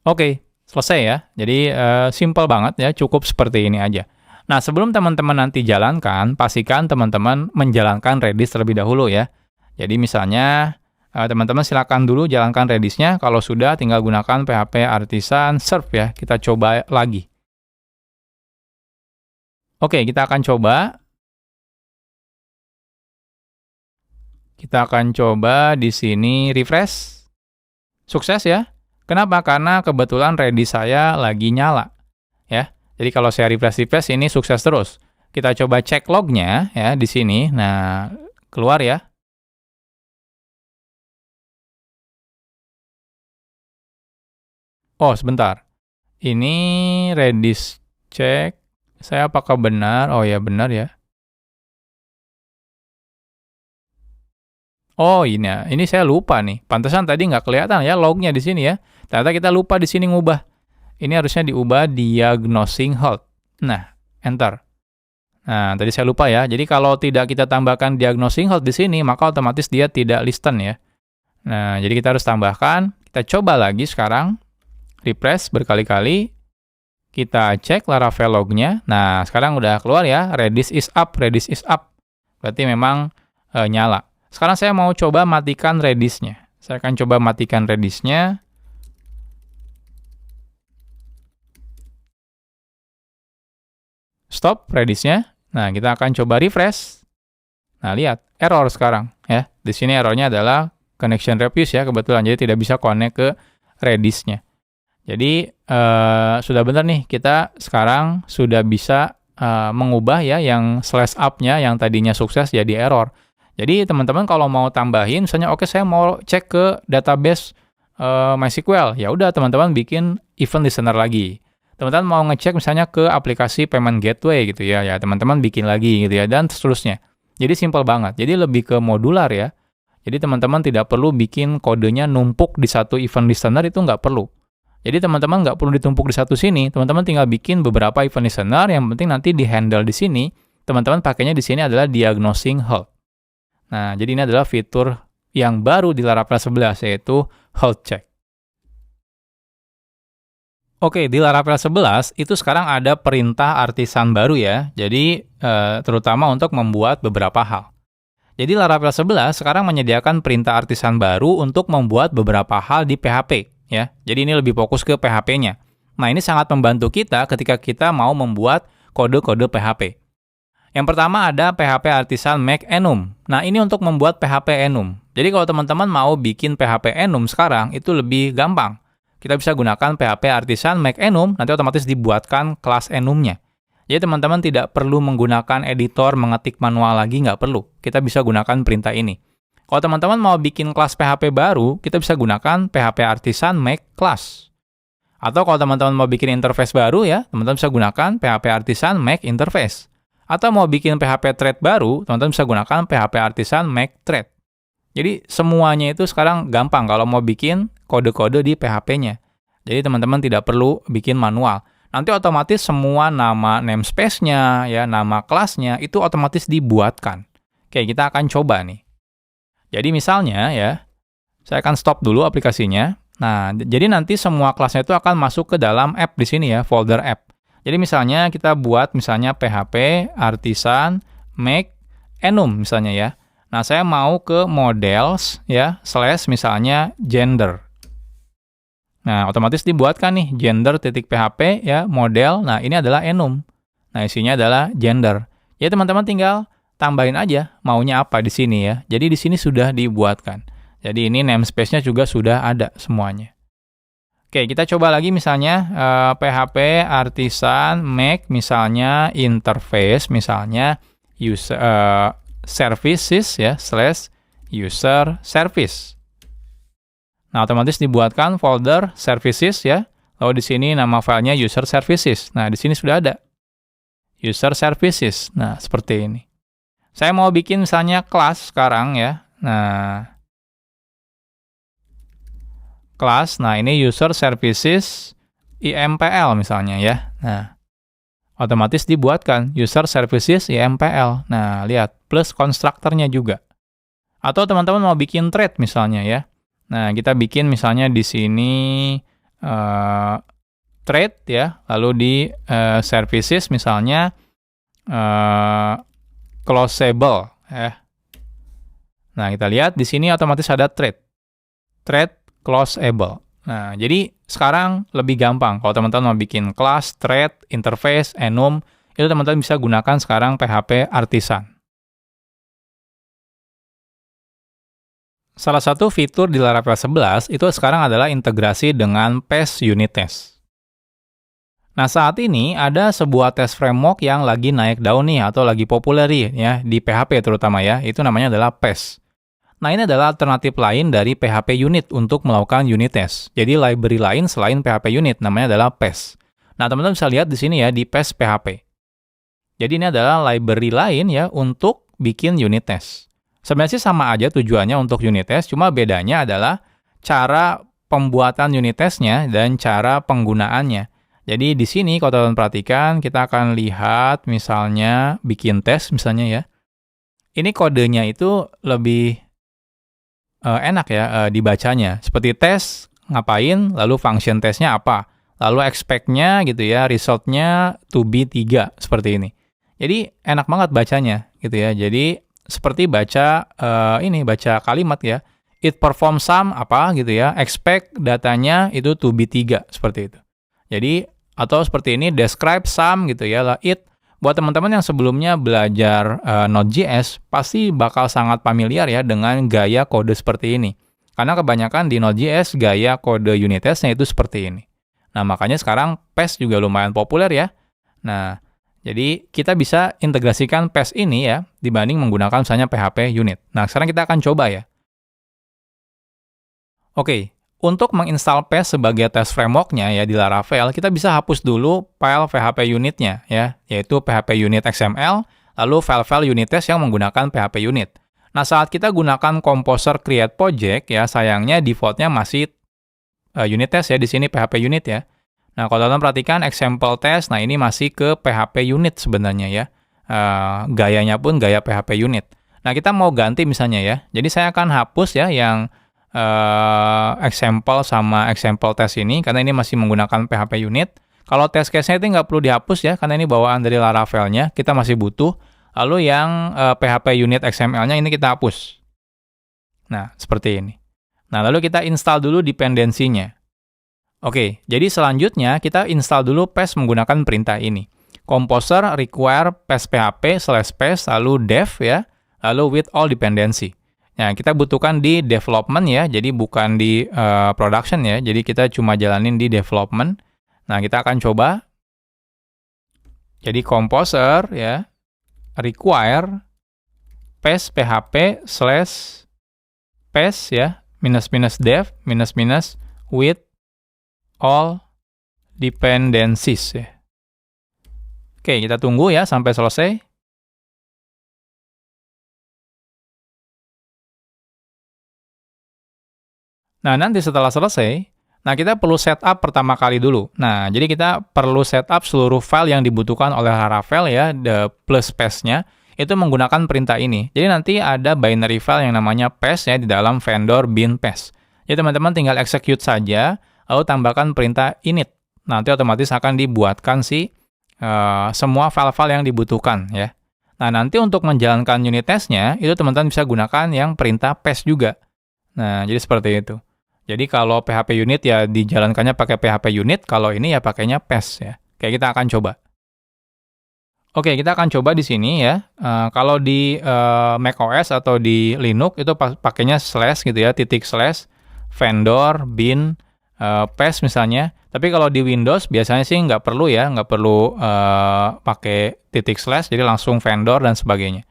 Oke, selesai ya. Jadi simple banget ya, cukup seperti ini aja. Nah, sebelum teman-teman nanti jalankan, pastikan teman-teman menjalankan Redis terlebih dahulu ya. Jadi misalnya teman-teman silakan dulu jalankan Redis-nya. Kalau sudah, tinggal gunakan PHP Artisan Serve ya. Kita coba lagi. Oke, kita akan coba. Kita akan coba di sini refresh. Sukses ya. Kenapa? Karena kebetulan Redis saya lagi nyala. Ya. Jadi kalau saya refresh ini sukses terus. Kita coba cek lognya ya di sini. Nah, keluar ya. Oh, sebentar. Ini Redis cek. Saya apakah benar? Oh ya, benar ya. Oh, ini saya lupa nih. Pantesan tadi nggak kelihatan ya lognya di sini ya. Ternyata kita lupa di sini ngubah. Ini harusnya diubah diagnosing health. Nah, enter. Nah, tadi saya lupa ya. Jadi kalau tidak kita tambahkan diagnosing health di sini, maka otomatis dia tidak listen ya. Nah, jadi kita harus tambahkan. Kita coba lagi sekarang. Refresh berkali-kali. Kita cek Laravel lognya. Nah, sekarang udah keluar ya. Redis is up, Redis is up. Berarti memang nyala. Sekarang saya mau coba matikan Redis-nya. Saya akan coba matikan Redis-nya. Stop Redis-nya. Nah, kita akan coba refresh. Nah, lihat. Error sekarang. Ya. Di sini errornya adalah connection refuse ya, kebetulan. Jadi tidak bisa connect ke Redis-nya. Jadi, sudah benar nih. Kita sekarang sudah bisa mengubah ya yang slash up-nya yang tadinya sukses jadi error. Jadi teman-teman kalau mau tambahin, misalnya oke saya mau cek ke database MySQL, ya udah teman-teman bikin event listener lagi. Teman-teman mau ngecek misalnya ke aplikasi payment gateway gitu ya, ya teman-teman bikin lagi gitu ya, dan seterusnya. Jadi simple banget, jadi lebih ke modular ya. Jadi teman-teman tidak perlu bikin kodenya numpuk di satu event listener, itu nggak perlu. Jadi teman-teman nggak perlu ditumpuk di satu sini, teman-teman tinggal bikin beberapa event listener, yang penting nanti di-handle di sini, teman-teman pakainya di sini adalah diagnosing health. Nah, jadi ini adalah fitur yang baru di Laravel 11, yaitu health check. Oke, di Laravel 11 itu sekarang ada perintah artisan baru ya. Jadi, terutama untuk membuat beberapa hal. Jadi Laravel 11 sekarang menyediakan perintah artisan baru untuk membuat beberapa hal di PHP. Ya. Jadi ini lebih fokus ke PHP-nya. Nah, ini sangat membantu kita ketika kita mau membuat kode-kode PHP. Yang pertama ada PHP Artisan Make Enum. Nah, ini untuk membuat PHP Enum. Jadi kalau teman-teman mau bikin PHP Enum sekarang, itu lebih gampang. Kita bisa gunakan PHP Artisan Make Enum, nanti otomatis dibuatkan kelas Enum-nya. Jadi teman-teman tidak perlu menggunakan editor, mengetik manual lagi, nggak perlu. Kita bisa gunakan perintah ini. Kalau teman-teman mau bikin kelas PHP baru, kita bisa gunakan PHP Artisan Make Class. Atau kalau teman-teman mau bikin interface baru ya, teman-teman bisa gunakan PHP Artisan Make Interface. Atau mau bikin PHP thread baru, teman-teman bisa gunakan PHP Artisan Make Thread. Jadi semuanya itu sekarang gampang kalau mau bikin kode-kode di PHP-nya. Jadi teman-teman tidak perlu bikin manual. Nanti otomatis semua nama namespace-nya, ya, nama kelasnya, itu otomatis dibuatkan. Oke, kita akan coba nih. Jadi misalnya ya, saya akan stop dulu aplikasinya. Nah, jadi nanti semua kelasnya itu akan masuk ke dalam app di sini ya, folder app. Jadi misalnya kita buat misalnya PHP, artisan, make, enum misalnya ya. Nah, saya mau ke models ya, slash misalnya gender. Nah, otomatis dibuatkan nih gender.php ya, model. Nah, ini adalah enum. Nah, isinya adalah gender. Ya, teman-teman tinggal tambahin aja maunya apa di sini ya. Jadi di sini sudah dibuatkan. Jadi ini namespace-nya juga sudah ada semuanya. Oke, kita coba lagi misalnya PHP artisan make misalnya interface misalnya user services ya slash user service. Nah, otomatis dibuatkan folder services ya. Lalu di sini nama filenya user services. Nah, di sini sudah ada user services. Nah, seperti ini. Saya mau bikin misalnya kelas sekarang ya. Nah, kelas. Nah, ini user services IMPL misalnya ya. Nah, otomatis dibuatkan user services IMPL. Nah, lihat plus konstruktornya juga. Atau teman-teman mau bikin thread misalnya ya. Nah, kita bikin misalnya di sini thread ya, lalu di services misalnya closable ya. Nah, kita lihat di sini otomatis ada thread closable. Nah, jadi sekarang lebih gampang kalau teman-teman mau bikin class, thread, interface, enum, itu teman-teman bisa gunakan sekarang PHP artisan. Salah satu fitur di Laravel 11 itu sekarang adalah integrasi dengan PES unit test. Nah, saat ini ada sebuah test framework yang lagi naik daun nih atau lagi populer ya di PHP terutama ya, itu namanya adalah PES. Nah, ini adalah alternatif lain dari PHP unit untuk melakukan unit test. Jadi library lain selain PHP unit namanya adalah PES. Nah, teman-teman bisa lihat di sini ya di PES PHP. Jadi ini adalah library lain ya untuk bikin unit test. Sebenarnya sih sama aja tujuannya untuk unit test, cuma bedanya adalah cara pembuatan unit testnya dan cara penggunaannya. Jadi di sini kalau teman-teman perhatikan, kita akan lihat misalnya bikin tes misalnya ya. Ini kodenya itu lebih enak ya dibacanya. Seperti tes, ngapain, lalu function testnya apa. Lalu expect-nya gitu ya, result-nya to be 3, seperti ini. Jadi enak banget bacanya gitu ya. Jadi seperti baca baca kalimat ya. It perform sum apa gitu ya. Expect datanya itu to be 3 seperti itu. Jadi atau seperti ini describe sum gitu ya. It buat teman-teman yang sebelumnya belajar Node.js pasti bakal sangat familiar ya dengan gaya kode seperti ini. Karena kebanyakan di Node.js gaya kode unit testnya itu seperti ini. Nah, makanya sekarang PES juga lumayan populer ya. Nah, jadi kita bisa integrasikan PES ini ya dibanding menggunakan misalnya PHP unit. Nah, sekarang kita akan coba ya. Oke, untuk menginstal PES sebagai test framework-nya ya di Laravel, kita bisa hapus dulu file PHP unit-nya ya, yaitu PHP unit XML, lalu file-file unit test yang menggunakan PHP unit. Nah, saat kita gunakan Composer create project ya, sayangnya default-nya masih unit test ya di sini PHP unit ya. Nah, kalau teman-teman perhatikan example test, nah ini masih ke PHP unit sebenarnya ya. Gayanya pun gaya PHP unit. Nah, kita mau ganti misalnya ya. Jadi saya akan hapus ya yang example sama example test ini, karena ini masih menggunakan PHP unit. Kalau test case-nya itu nggak perlu dihapus ya, karena ini bawaan dari Laravel-nya, kita masih butuh. Lalu yang PHP unit XML-nya ini kita hapus. Nah, seperti ini. Nah, lalu kita install dulu dependensinya. Oke, jadi selanjutnya kita install dulu PES menggunakan perintah ini. Composer require PES PHP /PES lalu dev ya, lalu with all dependency. Nah, kita butuhkan di development ya, jadi bukan di production ya, jadi kita cuma jalanin di development. Nah, kita akan coba. Jadi composer ya, require PES PHP /PES ya, -dev with all dependencies ya. Oke, kita tunggu ya sampai selesai. Nah, nanti setelah selesai, Nah, kita perlu setup pertama kali dulu. Nah, jadi kita perlu setup seluruh file yang dibutuhkan oleh Laravel ya, the plus paste-nya, itu menggunakan perintah ini. Jadi nanti ada binary file yang namanya paste ya di dalam vendor bin paste. Jadi teman-teman tinggal execute saja, lalu tambahkan perintah init. Nanti otomatis akan dibuatkan semua file-file yang dibutuhkan ya. Nah, nanti untuk menjalankan unit test-nya, itu teman-teman bisa gunakan yang perintah paste juga. Nah, jadi seperti itu. Jadi kalau PHP unit ya dijalankannya pakai PHP unit, kalau ini ya pakainya paste ya. Kayak kita akan coba. Oke, kita akan coba di sini ya. Kalau di macOS atau di Linux itu pakainya slash gitu ya, titik slash, vendor, bin, paste misalnya. Tapi kalau di Windows biasanya sih nggak perlu ya, nggak perlu pakai titik slash, jadi langsung vendor dan sebagainya.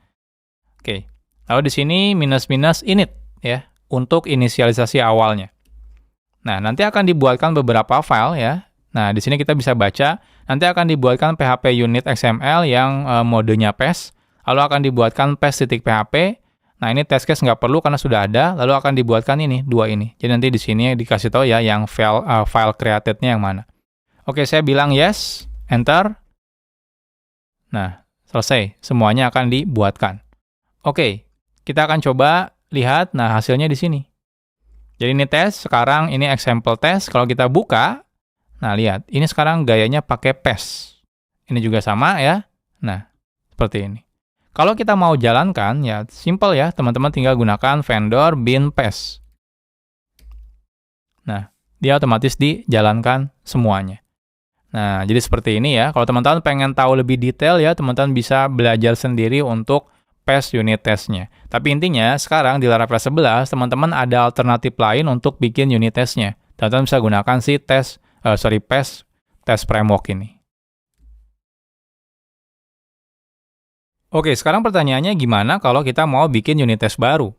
Oke, lalu di sini minus init ya, untuk inisialisasi awalnya. Nah, nanti akan dibuatkan beberapa file ya. Nah, di sini kita bisa baca, nanti akan dibuatkan PHP unit XML yang modenya paste, lalu akan dibuatkan paste.php. Nah, ini test case nggak perlu karena sudah ada, lalu akan dibuatkan ini, dua ini. Jadi nanti di sini dikasih tahu ya yang file created-nya yang mana. Oke, saya bilang yes, enter. Nah, selesai. Semuanya akan dibuatkan. Oke, kita akan coba lihat, nah hasilnya di sini. Jadi ini tes, sekarang ini example test. Kalau kita buka, nah lihat, ini sekarang gayanya pakai paste. Ini juga sama ya. Nah, seperti ini. Kalau kita mau jalankan, ya simple ya, teman-teman tinggal gunakan vendor bin paste. Nah, dia otomatis dijalankan semuanya. Nah, jadi seperti ini ya. Kalau teman-teman pengen tahu lebih detail ya, teman-teman bisa belajar sendiri untuk paste unit testnya. Tapi intinya sekarang di Laravel 11 teman-teman ada alternatif lain untuk bikin unit testnya. Teman-teman bisa gunakan si paste test framework ini. Oke, sekarang pertanyaannya gimana kalau kita mau bikin unit test baru?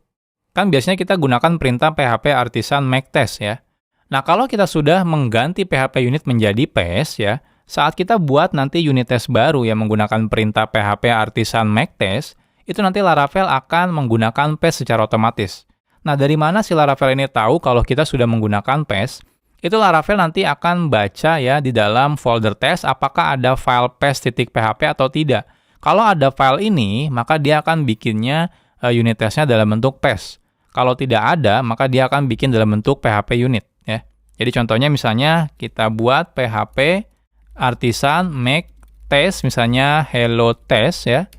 Kan biasanya kita gunakan perintah PHP artisan make test ya. Nah, kalau kita sudah mengganti PHP unit menjadi paste ya, saat kita buat nanti unit test baru yang menggunakan perintah PHP artisan make test, itu nanti Laravel akan menggunakan paste secara otomatis. Nah, dari mana si Laravel ini tahu kalau kita sudah menggunakan paste? Itu Laravel nanti akan baca ya di dalam folder test apakah ada file paste.php atau tidak. Kalau ada file ini, maka dia akan bikinnya unit testnya dalam bentuk paste. Kalau tidak ada, maka dia akan bikin dalam bentuk PHP unit ya. Jadi contohnya misalnya kita buat PHP artisan make test misalnya hello test ya.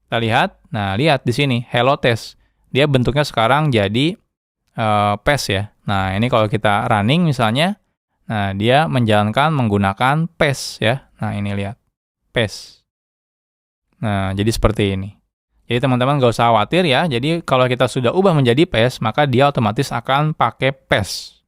Kita lihat, nah lihat di sini, hello test. Dia bentuknya sekarang jadi paste ya. Nah ini kalau kita running misalnya, nah dia menjalankan menggunakan paste ya. Nah ini lihat, paste. Nah jadi seperti ini. Jadi teman-teman nggak usah khawatir ya. Jadi kalau kita sudah ubah menjadi paste, maka dia otomatis akan pakai paste.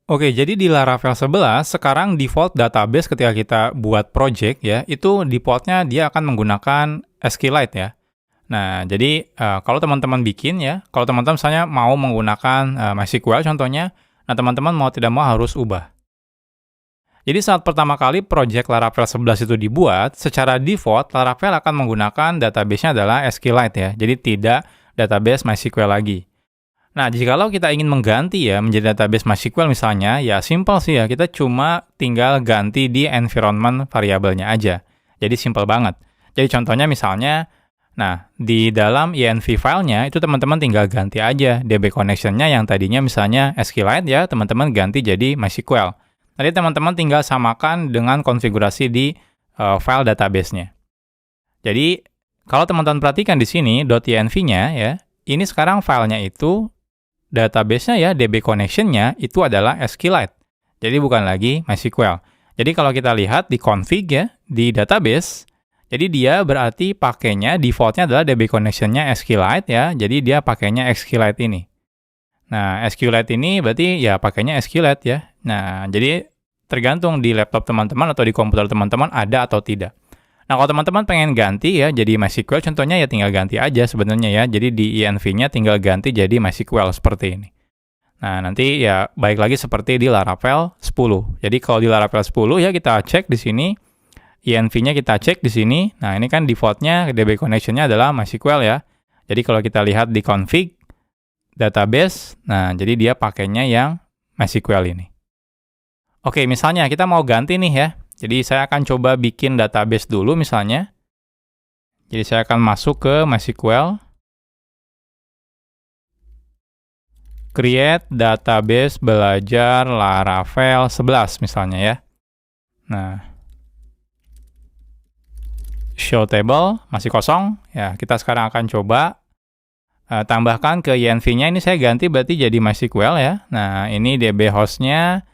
Oke, jadi di Laravel 11, sekarang default database ketika kita buat project ya, itu defaultnya dia akan menggunakan SQLite ya. Nah, jadi kalau teman-teman bikin ya, kalau teman-teman misalnya mau menggunakan MySQL contohnya, nah teman-teman mau tidak mau harus ubah. Jadi saat pertama kali project Laravel 11 itu dibuat, secara default Laravel akan menggunakan database-nya adalah SQLite ya, jadi tidak database MySQL lagi. Nah, jikalau kita ingin mengganti ya menjadi database MySQL misalnya, ya simple sih ya, kita cuma tinggal ganti di environment variabelnya aja. Jadi simple banget. Jadi contohnya misalnya, nah di dalam env filenya itu teman-teman tinggal ganti aja DB connection-nya yang tadinya misalnya SQLite ya, teman-teman ganti jadi MySQL. Nanti teman-teman tinggal samakan dengan konfigurasi di file database-nya. Jadi kalau teman-teman perhatikan di sini .env-nya ya, ini sekarang filenya itu database-nya ya, DB connection-nya itu adalah SQLite. Jadi bukan lagi MySQL. Jadi kalau kita lihat di config ya, di database, jadi dia berarti pakainya, default-nya adalah DB connection-nya SQLite ya, jadi dia pakainya SQLite ini. Nah, SQLite ini berarti ya pakainya SQLite ya. Nah, jadi tergantung di laptop teman-teman atau di komputer teman-teman ada atau tidak. Nah, kalau teman-teman pengen ganti ya jadi MySQL, contohnya ya tinggal ganti aja sebenarnya ya. Jadi di env-nya tinggal ganti jadi MySQL seperti ini. Nah, nanti ya baik lagi seperti di Laravel 10. Jadi kalau di Laravel 10 ya kita cek di sini, env-nya kita cek di sini. Nah, ini kan default-nya DB connection-nya adalah MySQL ya. Jadi kalau kita lihat di config, database. Nah, jadi dia pakainya yang MySQL ini. Oke, misalnya kita mau ganti nih ya. Jadi saya akan coba bikin database dulu misalnya. Jadi saya akan masuk ke MySQL. Create database belajar Laravel 11 misalnya ya. Nah, show table masih kosong. Ya, kita sekarang akan coba tambahkan ke env-nya. Ini saya ganti berarti jadi MySQL ya. Nah, ini DB host-nya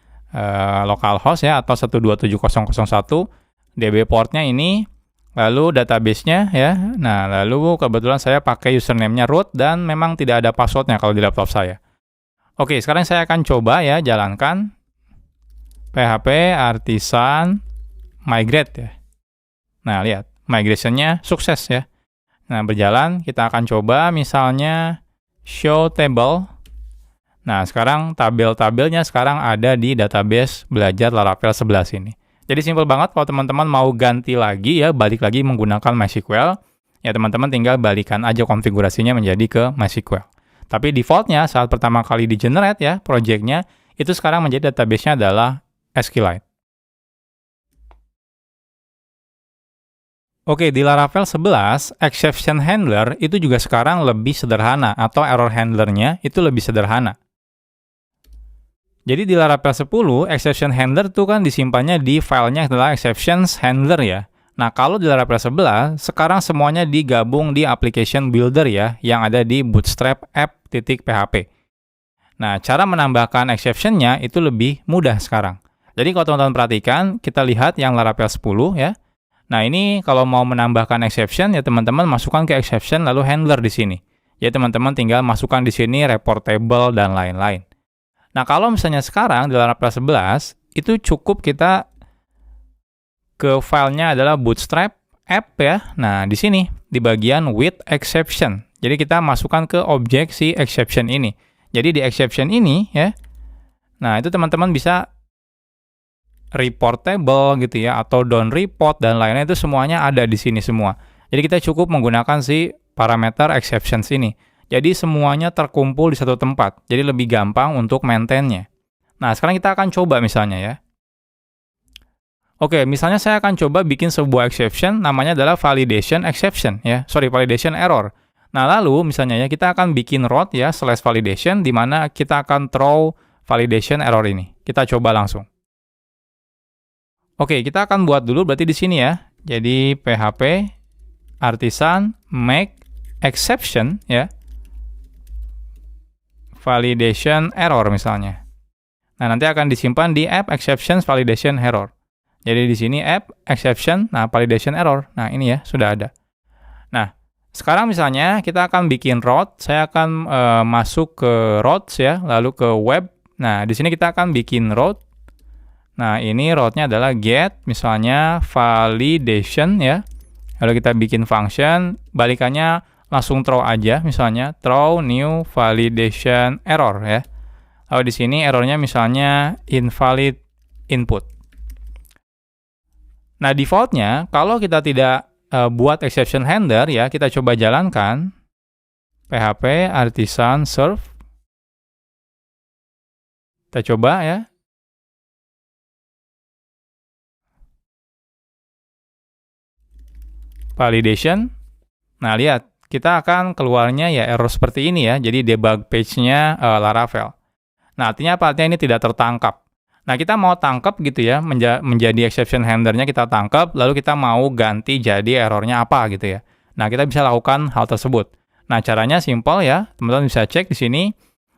localhost ya, atau 127.0.0.1. DB portnya ini, lalu database-nya ya. Nah, lalu kebetulan saya pakai username-nya root dan memang tidak ada password-nya kalau di laptop saya. Oke, sekarang saya akan coba ya jalankan PHP artisan migrate ya. Nah, lihat, migration-nya sukses ya. Nah, berjalan, kita akan coba misalnya show table. Nah, sekarang tabel-tabelnya sekarang ada di database belajar Laravel 11 ini. Jadi simpel banget kalau teman-teman mau ganti lagi ya, balik lagi menggunakan MySQL, ya teman-teman tinggal balikan aja konfigurasinya menjadi ke MySQL. Tapi defaultnya saat pertama kali di-generate ya, project-nya, itu sekarang menjadi database-nya adalah SQLite. Oke, di Laravel 11, exception handler itu juga sekarang lebih sederhana, atau error handler-nya itu lebih sederhana. Jadi di Laravel 10, exception handler itu kan disimpannya di filenya adalah exceptions handler ya. Nah, kalau di Laravel 11, sekarang semuanya digabung di application builder ya, yang ada di bootstrap app.php. Nah, cara menambahkan exception-nya itu lebih mudah sekarang. Jadi kalau teman-teman perhatikan, kita lihat yang Laravel 10 ya. Nah, ini kalau mau menambahkan exception, ya teman-teman masukkan ke exception lalu handler di sini. Jadi teman-teman tinggal masukkan di sini report table dan lain-lain. Nah, kalau misalnya sekarang di Laravel 11, itu cukup kita ke filenya adalah bootstrap app ya. Nah, di sini, di bagian with exception. Jadi kita masukkan ke objek si exception ini. Jadi di exception ini ya, nah itu teman-teman bisa report table gitu ya, atau down report dan lainnya itu semuanya ada di sini semua. Jadi kita cukup menggunakan si parameter exceptions ini. Jadi semuanya terkumpul di satu tempat. Jadi lebih gampang untuk maintain-nya. Nah, sekarang kita akan coba misalnya ya. Oke, misalnya saya akan coba bikin sebuah exception, namanya adalah validation exception ya. Validation error. Nah, lalu misalnya ya, kita akan bikin route ya, /validation, di mana kita akan throw validation error ini. Kita coba langsung. Oke, kita akan buat dulu berarti di sini ya. Jadi PHP artisan make exception ya. Validation error misalnya. Nah, nanti akan disimpan di app exceptions validation error. Jadi di sini app exception, nah validation error. Nah, ini ya, sudah ada. Nah, sekarang misalnya kita akan bikin route, saya akan masuk ke routes ya, lalu ke web. Nah, di sini kita akan bikin route. Nah, ini route-nya adalah get, misalnya validation ya. Lalu kita bikin function, balikannya langsung throw aja, misalnya throw new validation error ya. Lalu di sini errornya misalnya invalid input. Nah, defaultnya kalau kita tidak buat exception handler ya, kita coba jalankan PHP artisan serve. Kita coba ya. Validation. Nah, lihat, kita akan keluarnya ya error seperti ini ya. Jadi debug page-nya Laravel. Nah, artinya apa? Artinya ini tidak tertangkap. Nah, kita mau tangkap gitu ya, menjadi exception handler-nya kita tangkap, lalu kita mau ganti jadi errornya apa gitu ya. Nah, kita bisa lakukan hal tersebut. Nah, caranya simple ya, teman-teman bisa cek di sini.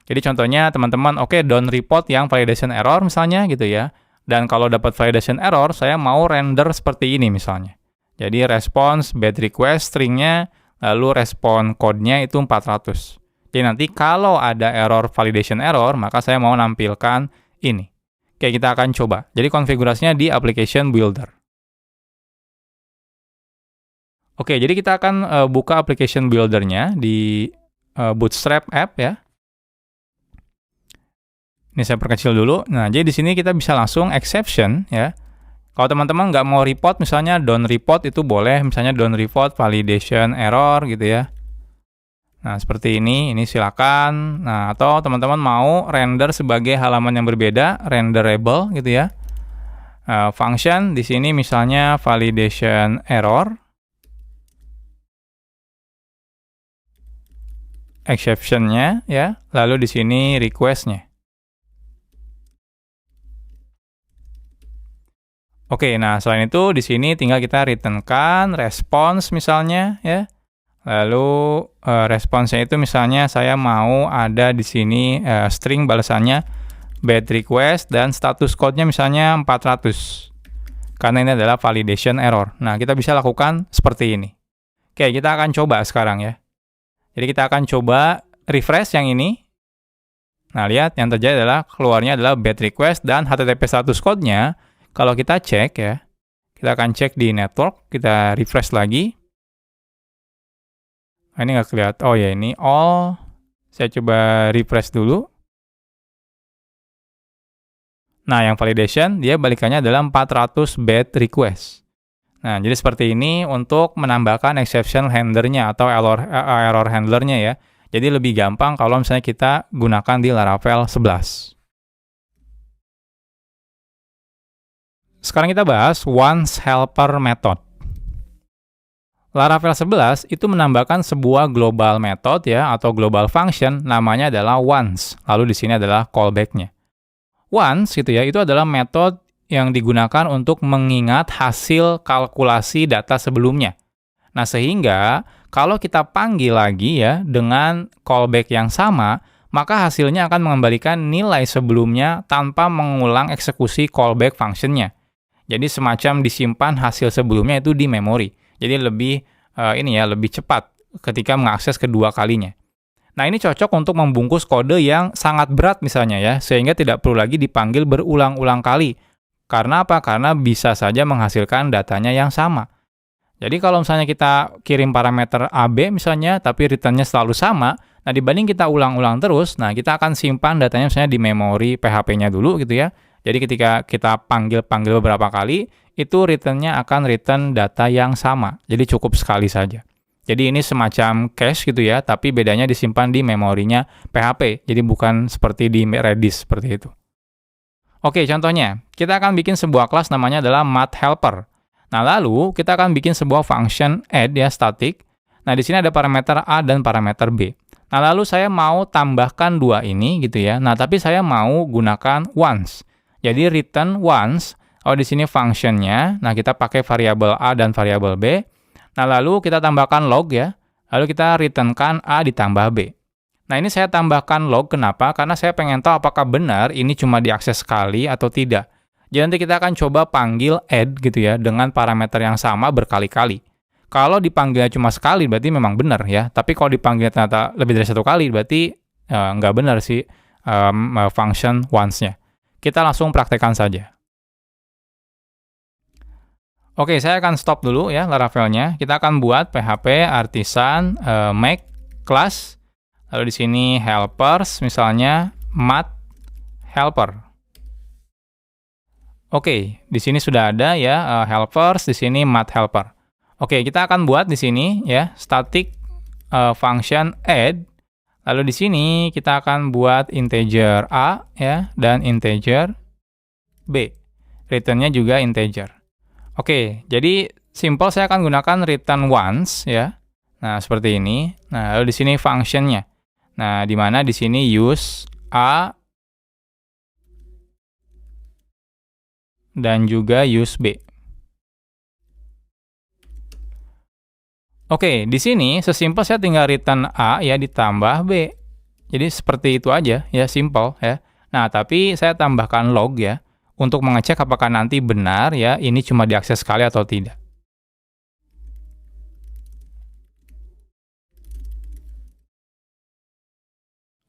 Jadi contohnya teman-teman, oke, don't report yang validation error misalnya gitu ya. Dan kalau dapat validation error, saya mau render seperti ini misalnya. Jadi response bad request string-nya, lalu respon code-nya itu 400. Jadi nanti kalau ada error validation error, maka saya mau nampilkan ini. Oke, kita akan coba. Jadi konfigurasinya di application builder. Oke, jadi kita akan buka application builder-nya di bootstrap app ya. Ini saya perkecil dulu. Nah, jadi di sini kita bisa langsung exception ya. Kalau teman-teman nggak mau report, misalnya don't report itu boleh, misalnya don't report validation error gitu ya. Nah, seperti ini silakan. Nah, atau teman-teman mau render sebagai halaman yang berbeda, renderable gitu ya. Function di sini misalnya validation error, exception-nya ya, lalu di sini request-nya. Oke, nah selain itu di sini tinggal kita return-kan response misalnya ya. Lalu responsnya itu misalnya saya mau ada di sini string balasannya bad request dan status code-nya misalnya 400. Karena ini adalah validation error. Nah, kita bisa lakukan seperti ini. Oke, kita akan coba sekarang ya. Jadi kita akan coba refresh yang ini. Nah, lihat yang terjadi adalah keluarnya adalah bad request dan HTTP status code-nya kalau kita cek ya. Kita akan cek di network, kita refresh lagi. Nah, ini nggak kelihatan. Oh ya, ini all. Saya coba refresh dulu. Nah, yang validation, dia balikannya adalah 400 bad request. Nah, jadi seperti ini untuk menambahkan exception handler-nya atau error handler-nya ya. Jadi lebih gampang kalau misalnya kita gunakan di Laravel 11. Sekarang kita bahas once helper method. Laravel 11 itu menambahkan sebuah global method ya atau global function namanya adalah once. Lalu di sini adalah callback-nya. Once gitu ya, itu adalah metode yang digunakan untuk mengingat hasil kalkulasi data sebelumnya. Nah, sehingga kalau kita panggil lagi ya dengan callback yang sama, maka hasilnya akan mengembalikan nilai sebelumnya tanpa mengulang eksekusi callback function-nya. Jadi semacam disimpan hasil sebelumnya itu di memori. Jadi lebih lebih cepat ketika mengakses kedua kalinya. Nah, ini cocok untuk membungkus kode yang sangat berat misalnya ya, sehingga tidak perlu lagi dipanggil berulang-ulang kali. Karena apa? Karena bisa saja menghasilkan datanya yang sama. Jadi kalau misalnya kita kirim parameter AB misalnya, tapi return-nya selalu sama, nah dibanding kita ulang-ulang terus, nah kita akan simpan datanya misalnya di memori PHP-nya dulu gitu ya. Jadi ketika kita panggil beberapa kali, itu return-nya akan return data yang sama. Jadi cukup sekali saja. Jadi ini semacam cache gitu ya, tapi bedanya disimpan di memorinya PHP. Jadi bukan seperti di Redis seperti itu. Oke, contohnya, kita akan bikin sebuah kelas namanya adalah mathhelper. Nah, lalu kita akan bikin sebuah function add ya, static. Nah, di sini ada parameter A dan parameter B. Nah, lalu saya mau tambahkan dua ini gitu ya. Nah, tapi saya mau gunakan once. Jadi return once. Oh, di sini function-nya. Nah, kita pakai variabel A dan variabel B. Nah, lalu kita tambahkan log ya. Lalu kita return-kan A ditambah B. Nah, ini saya tambahkan log, kenapa? Karena saya pengen tahu apakah benar ini cuma diakses sekali atau tidak. Jadi nanti kita akan coba panggil add gitu ya, dengan parameter yang sama berkali-kali. Kalau dipanggilnya cuma sekali, berarti memang benar ya. Tapi kalau dipanggilnya ternyata lebih dari satu kali, berarti nggak benar sih function once-nya. Kita langsung praktekkan saja. Oke, saya akan stop dulu ya Laravel-nya. Kita akan buat PHP artisan make class. Lalu di sini helpers, misalnya math helper. Oke, di sini sudah ada ya helpers, di sini math helper. Oke, kita akan buat di sini ya static function add. Lalu di sini kita akan buat integer A ya dan integer B. Return-nya juga integer. Oke, jadi simple saya akan gunakan return once ya. Nah, seperti ini. Nah, lalu di sini function-nya. Nah, di mana di sini use A dan juga use B. Oke, di sini sesimpel saya tinggal return A ya ditambah B. Jadi seperti itu aja ya, simple ya. Nah, tapi saya tambahkan log ya untuk mengecek apakah nanti benar ya ini cuma diakses sekali atau tidak.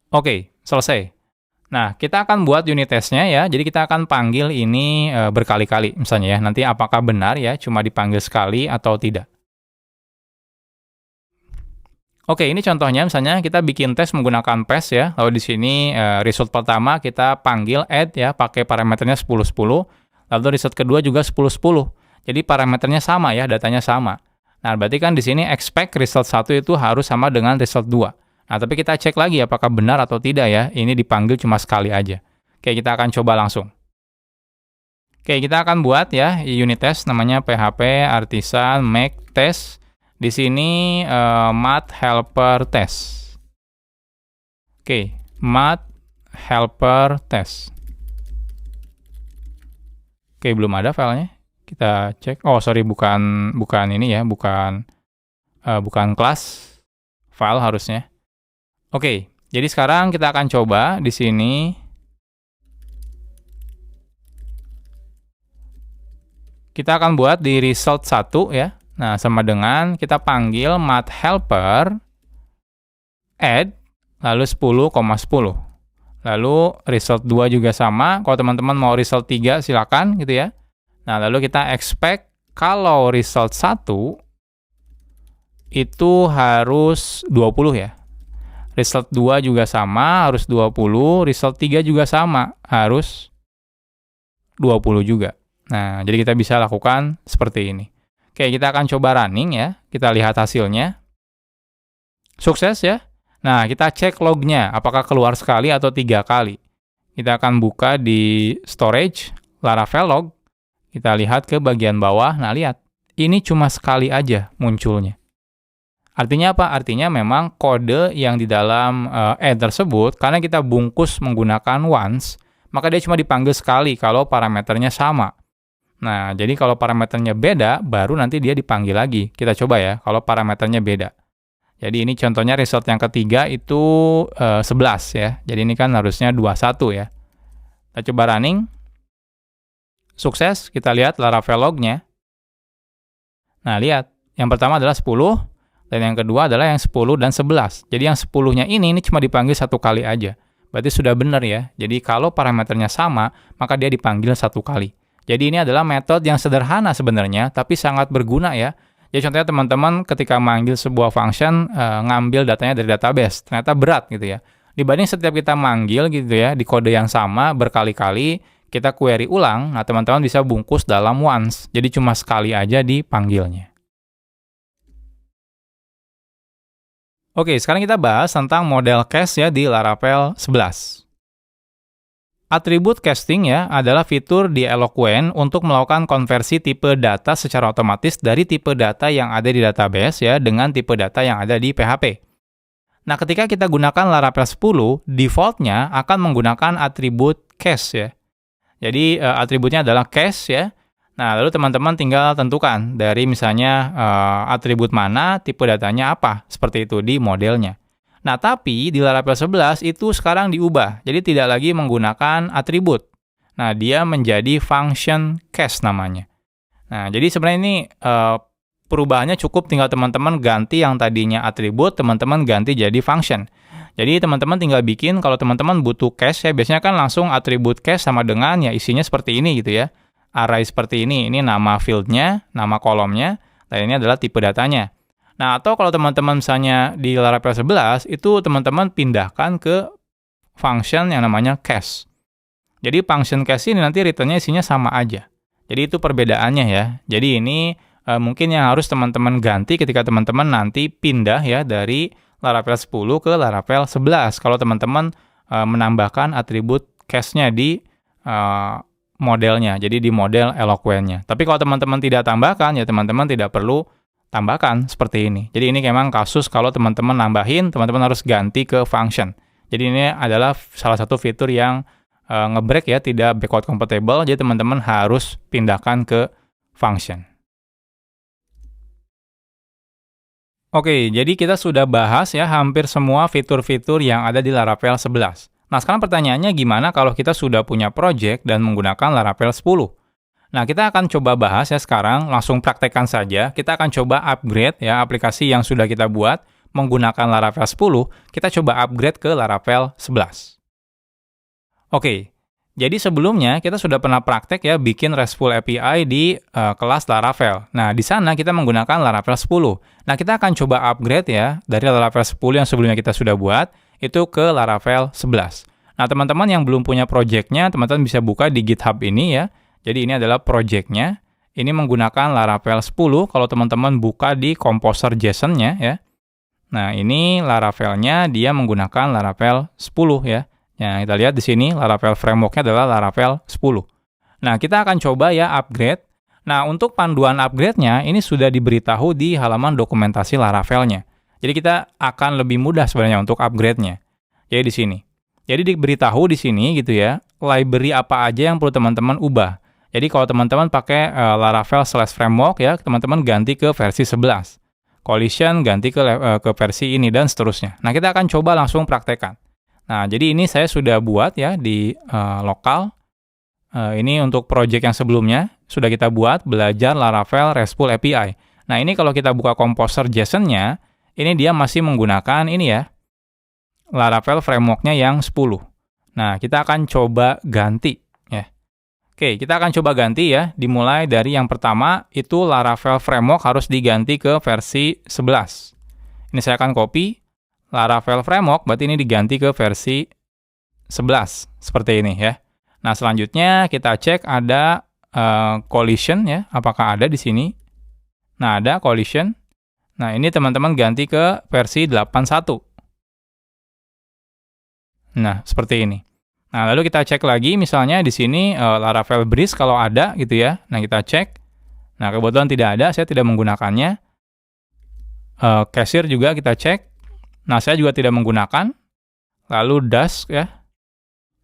Oke, selesai. Nah, kita akan buat unit test-nya ya. Jadi kita akan panggil ini berkali-kali misalnya ya. Nanti apakah benar ya cuma dipanggil sekali atau tidak. Oke, ini contohnya misalnya kita bikin tes menggunakan pass ya. Lalu di sini result pertama kita panggil add ya, pakai parameternya 1010. Lalu result kedua juga 1010. Jadi parameternya sama ya, datanya sama. Nah, berarti kan di sini expect result 1 itu harus sama dengan result 2. Nah, tapi kita cek lagi apakah benar atau tidak ya, ini dipanggil cuma sekali aja. Oke, kita akan coba langsung. Oke, kita akan buat ya unit test namanya PHP Artisan make test. Di sini math helper test. Oke, math helper test. Oke, belum ada filenya. Kita cek. Oh, sorry, bukan ini ya, bukan kelas file harusnya. Oke, jadi sekarang kita akan coba di sini. Kita akan buat di result 1 ya. Nah, sama dengan kita panggil math helper add lalu 10,10. Lalu result 2 juga sama. Kalau teman-teman mau result 3 silakan gitu ya. Nah, lalu kita expect kalau result 1 itu harus 20 ya. Result 2 juga sama, harus 20. Result 3 juga sama, harus 20 juga. Nah, jadi kita bisa lakukan seperti ini. Oke, kita akan coba running ya. Kita lihat hasilnya. Sukses ya. Nah, kita cek lognya, apakah keluar sekali atau 3 kali. Kita akan buka di storage, Laravel log. Kita lihat ke bagian bawah. Nah, lihat. Ini cuma sekali aja munculnya. Artinya apa? Artinya memang kode yang di dalam add tersebut, karena kita bungkus menggunakan once, maka dia cuma dipanggil sekali kalau parameternya sama. Nah, jadi kalau parameternya beda, baru nanti dia dipanggil lagi. Kita coba ya, kalau parameternya beda. Jadi ini contohnya result yang ketiga itu 11 ya. Jadi ini kan harusnya 21 ya. Kita coba running. Sukses, kita lihat Laravel log-nya. Nah, lihat. Yang pertama adalah 10, dan yang kedua adalah yang 10 dan 11. Jadi yang 10-nya ini cuma dipanggil satu kali aja. Berarti sudah benar ya. Jadi kalau parameternya sama, maka dia dipanggil satu kali. Jadi ini adalah metode yang sederhana sebenarnya, tapi sangat berguna ya. Jadi contohnya teman-teman ketika manggil sebuah function, ngambil datanya dari database, ternyata berat gitu ya. Dibanding setiap kita manggil gitu ya, di kode yang sama berkali-kali, kita query ulang, nah teman-teman bisa bungkus dalam once. Jadi cuma sekali aja dipanggilnya. Oke, sekarang kita bahas tentang model cast ya di Laravel 11. Atribut casting ya adalah fitur di Eloquent untuk melakukan konversi tipe data secara otomatis dari tipe data yang ada di database ya dengan tipe data yang ada di PHP. Nah, ketika kita gunakan Laravel 10, default-nya akan menggunakan atribut cast ya. Jadi atributnya adalah cast ya. Nah, lalu teman-teman tinggal tentukan dari misalnya atribut mana, tipe datanya apa, seperti itu di modelnya. Nah, tapi di Laravel 11 itu sekarang diubah, jadi tidak lagi menggunakan atribut. Nah, dia menjadi function cast namanya. Nah, jadi sebenarnya ini perubahannya cukup tinggal teman-teman ganti yang tadinya atribut, teman-teman ganti jadi function. Jadi teman-teman tinggal bikin, kalau teman-teman butuh cast ya, biasanya kan langsung atribut cast sama dengan ya isinya seperti ini gitu ya. Array seperti ini nama fieldnya, nama kolomnya, dan ini adalah tipe datanya. Nah, atau kalau teman-teman misalnya di Laravel 11, itu teman-teman pindahkan ke function yang namanya cast. Jadi function cast ini nanti return-nya isinya sama aja. Jadi itu perbedaannya ya. Jadi ini mungkin yang harus teman-teman ganti ketika teman-teman nanti pindah ya dari Laravel 10 ke Laravel 11. Kalau teman-teman menambahkan atribut cast-nya di modelnya, jadi di model Eloquent-nya. Tapi kalau teman-teman tidak tambahkan, ya teman-teman tidak perlu tambahkan seperti ini. Jadi ini memang kasus kalau teman-teman nambahin, teman-teman harus ganti ke function. Jadi ini adalah salah satu fitur yang ngebreak ya, tidak backward compatible, jadi teman-teman harus pindahkan ke function. Oke, jadi kita sudah bahas ya hampir semua fitur-fitur yang ada di Laravel 11. Nah, sekarang pertanyaannya gimana kalau kita sudah punya project dan menggunakan Laravel 10? Nah, kita akan coba bahas ya sekarang, langsung praktekkan saja. Kita akan coba upgrade ya aplikasi yang sudah kita buat menggunakan Laravel 10, kita coba upgrade ke Laravel 11. Oke, jadi sebelumnya kita sudah pernah praktek ya bikin RESTful API di kelas Laravel. Nah, di sana kita menggunakan Laravel 10. Nah, kita akan coba upgrade ya dari Laravel 10 yang sebelumnya kita sudah buat, itu ke Laravel 11. Nah, teman-teman yang belum punya project-nya, teman-teman bisa buka di GitHub ini ya. Jadi ini adalah project-nya. Ini menggunakan Laravel 10 kalau teman-teman buka di Composer JSON-nya ya. Nah, ini Laravel-nya dia menggunakan Laravel 10 ya. Nah, kita lihat di sini Laravel framework-nya adalah Laravel 10. Nah, kita akan coba ya upgrade. Nah, untuk panduan upgrade-nya ini sudah diberitahu di halaman dokumentasi Laravel-nya. Jadi kita akan lebih mudah sebenarnya untuk upgrade-nya. Jadi di sini. Jadi diberitahu di sini gitu ya, library apa aja yang perlu teman-teman ubah. Jadi kalau teman-teman pakai Laravel/framework ya, teman-teman ganti ke versi 11. Collision ganti ke versi ini dan seterusnya. Nah, kita akan coba langsung praktekkan. Nah, jadi ini saya sudah buat ya di lokal. Ini untuk project yang sebelumnya sudah kita buat belajar Laravel RESTful API. Nah, ini kalau kita buka Composer JSON-nya, ini dia masih menggunakan ini ya, Laravel framework-nya yang 10. Nah, kita akan coba ganti ya. Oke, kita akan coba ganti ya. Dimulai dari yang pertama, itu Laravel framework harus diganti ke versi 11. Ini saya akan copy. Laravel framework, berarti ini diganti ke versi 11. Seperti ini ya. Nah, selanjutnya kita cek ada collision ya. Apakah ada di sini? Nah, ada collision. Nah, ini teman-teman ganti ke versi 81. Nah, seperti ini. Nah, lalu kita cek lagi misalnya di sini Laravel Breeze kalau ada gitu ya. Nah, kita cek. Nah, kebetulan tidak ada, saya tidak menggunakannya. Cashier juga kita cek. Nah, saya juga tidak menggunakan. Lalu Dask ya.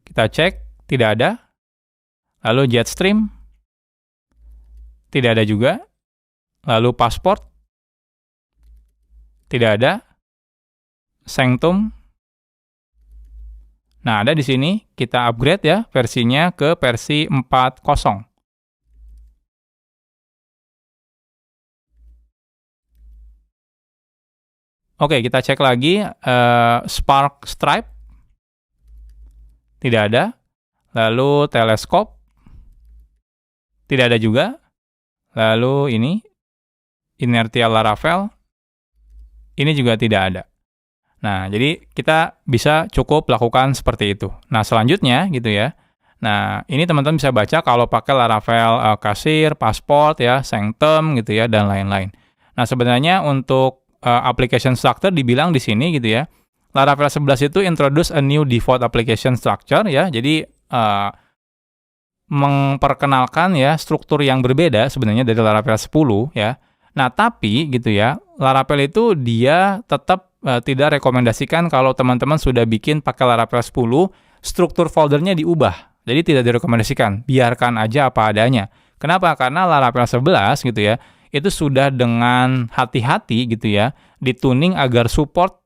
Kita cek, tidak ada. Lalu Jetstream. Tidak ada juga. Lalu Passport. Tidak ada. Sanctum. Nah, ada di sini, kita upgrade ya, versinya ke versi 4.0. Oke, kita cek lagi, Spark Stripe, tidak ada. Lalu Telescope, tidak ada juga. Lalu ini, Inertial Laravel, ini juga tidak ada. Nah, jadi kita bisa cukup lakukan seperti itu. Nah, selanjutnya gitu ya. Nah, ini teman-teman bisa baca kalau pakai Laravel Cashier, Passport ya, Sanctum gitu ya, dan lain-lain. Nah, sebenarnya untuk application structure dibilang di sini gitu ya. Laravel 11 itu introduce a new default application structure ya. Jadi memperkenalkan ya struktur yang berbeda sebenarnya dari Laravel 10 ya. Nah, tapi gitu ya, Laravel itu dia tetap tidak rekomendasikan kalau teman-teman sudah bikin pakai Laravel 10, struktur foldernya diubah. Jadi tidak direkomendasikan, biarkan aja apa adanya. Kenapa? Karena Laravel 11 gitu ya, itu sudah dengan hati-hati gitu ya, dituning agar support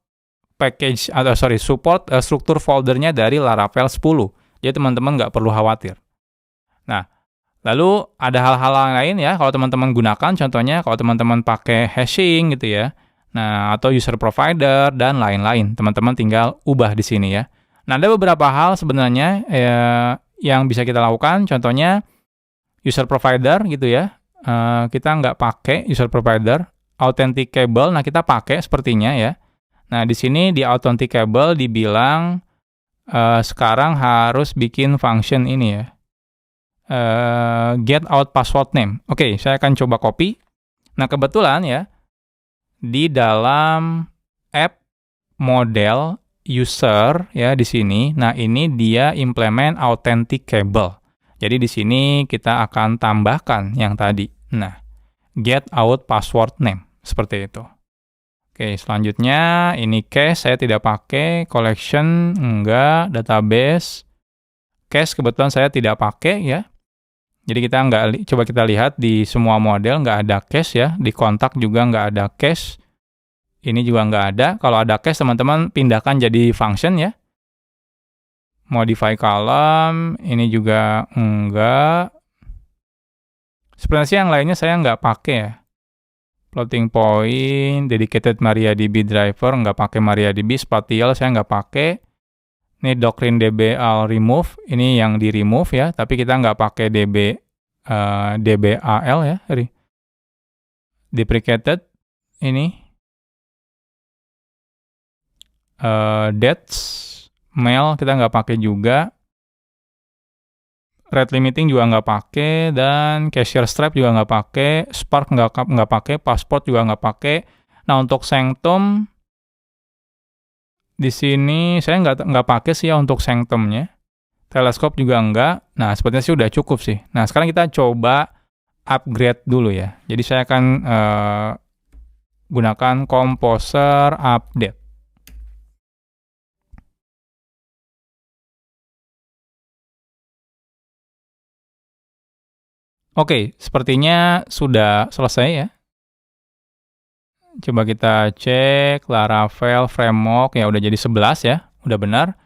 struktur foldernya dari Laravel 10. Jadi teman-teman nggak perlu khawatir. Nah, lalu ada hal-hal lain ya, kalau teman-teman gunakan, contohnya kalau teman-teman pakai hashing gitu ya, nah, atau user provider, dan lain-lain. Teman-teman tinggal ubah di sini ya. Nah, ada beberapa hal sebenarnya yang bisa kita lakukan. Contohnya, user provider gitu ya. Kita nggak pakai user provider. Authenticable, nah kita pakai sepertinya ya. Nah, di sini di authenticable dibilang sekarang harus bikin function ini ya. Get out password name. Oke, saya akan coba copy. Nah, kebetulan ya, di dalam app model user ya di sini. Nah, ini dia implement authenticable. Jadi di sini kita akan tambahkan yang tadi. Nah, get out password name seperti itu. Oke, selanjutnya ini cache saya tidak pakai, collection enggak, database. Cache kebetulan saya tidak pakai ya. Jadi kita coba kita lihat di semua model nggak ada cache ya, di kontak juga nggak ada cache. Ini juga nggak ada. Kalau ada cache teman-teman pindahkan jadi function ya. Modify column, ini juga enggak. Sebenarnya yang lainnya saya nggak pakai ya. Floating point, dedicated MariaDB driver nggak pakai MariaDB, spatial saya nggak pakai. Ini Doctrine DBAL remove, ini yang di remove ya, tapi kita nggak pakai DBAL ya, deprecated ini, dates, mail kita nggak pakai juga, rate limiting juga nggak pakai, dan cashier stripe juga nggak pakai, Spark nggak pakai, passport juga nggak pakai. Nah, untuk Sanctum Di sini saya nggak pakai sih ya untuk sanctumnya. Teleskop juga enggak. Nah, sepertinya sih udah cukup sih. Nah, sekarang kita coba upgrade dulu ya. Jadi saya akan gunakan Composer Update. Oke, sepertinya sudah selesai ya. Coba kita cek Laravel Framework, ya udah jadi 11 ya. Udah benar,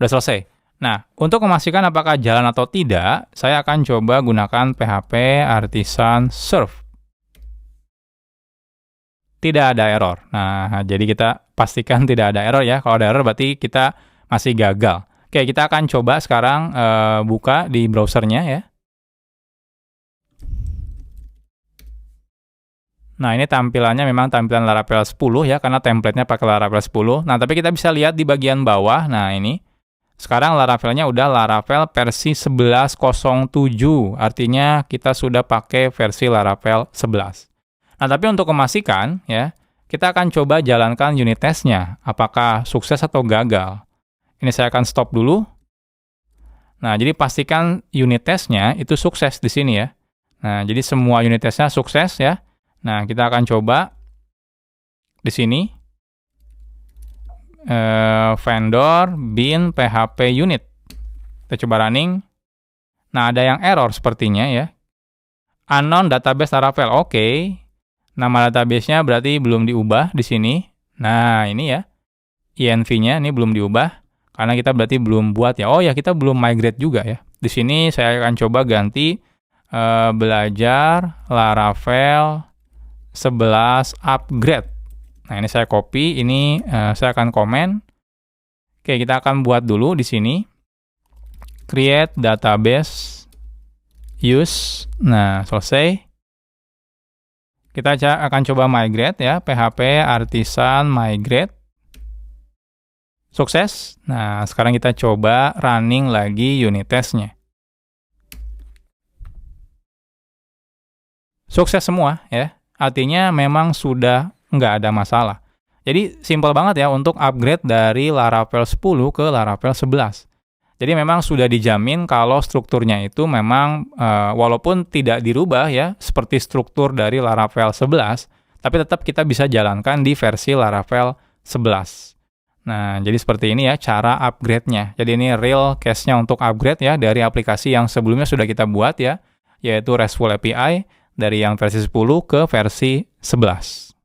udah selesai. Nah, untuk memastikan apakah jalan atau tidak, saya akan coba gunakan PHP Artisan Serve. Tidak ada error. Nah, jadi kita pastikan tidak ada error ya. Kalau ada error berarti kita masih gagal. Oke, kita akan coba sekarang buka di browsernya ya. Nah, ini tampilannya memang tampilan Laravel 10 ya, karena template-nya pakai Laravel 10. Nah, tapi kita bisa lihat di bagian bawah, nah ini. Sekarang Laravelnya udah Laravel versi 11.07, artinya kita sudah pakai versi Laravel 11. Nah, tapi untuk memastikan ya, kita akan coba jalankan unit test-nya, apakah sukses atau gagal. Ini saya akan stop dulu. Nah, jadi pastikan unit test-nya itu sukses di sini ya. Nah, jadi semua unit test-nya sukses ya. Nah, kita akan coba di sini vendor bin php unit. Kita coba running. Nah, ada yang error sepertinya ya. Unknown database Laravel. Oke. Nama database-nya berarti belum diubah di sini. Nah, ini ya. INV-nya ini belum diubah karena kita berarti belum buat ya. Oh ya, kita belum migrate juga ya. Di sini saya akan coba ganti belajar Laravel 11 upgrade. Nah, ini saya copy, ini saya akan komen. Oke, kita akan buat dulu di sini. Create database use. Nah, selesai. Kita akan coba migrate ya, PHP Artisan migrate. Sukses. Nah, sekarang kita coba running lagi unit test-nya. Sukses semua ya. Artinya memang sudah nggak ada masalah. Jadi simpel banget ya untuk upgrade dari Laravel 10 ke Laravel 11. Jadi memang sudah dijamin kalau strukturnya itu memang walaupun tidak dirubah ya seperti struktur dari Laravel 11, tapi tetap kita bisa jalankan di versi Laravel 11. Nah, jadi seperti ini ya cara upgrade-nya. Jadi ini real case-nya untuk upgrade ya dari aplikasi yang sebelumnya sudah kita buat ya, yaitu RESTful API dari yang versi 10 ke versi 11.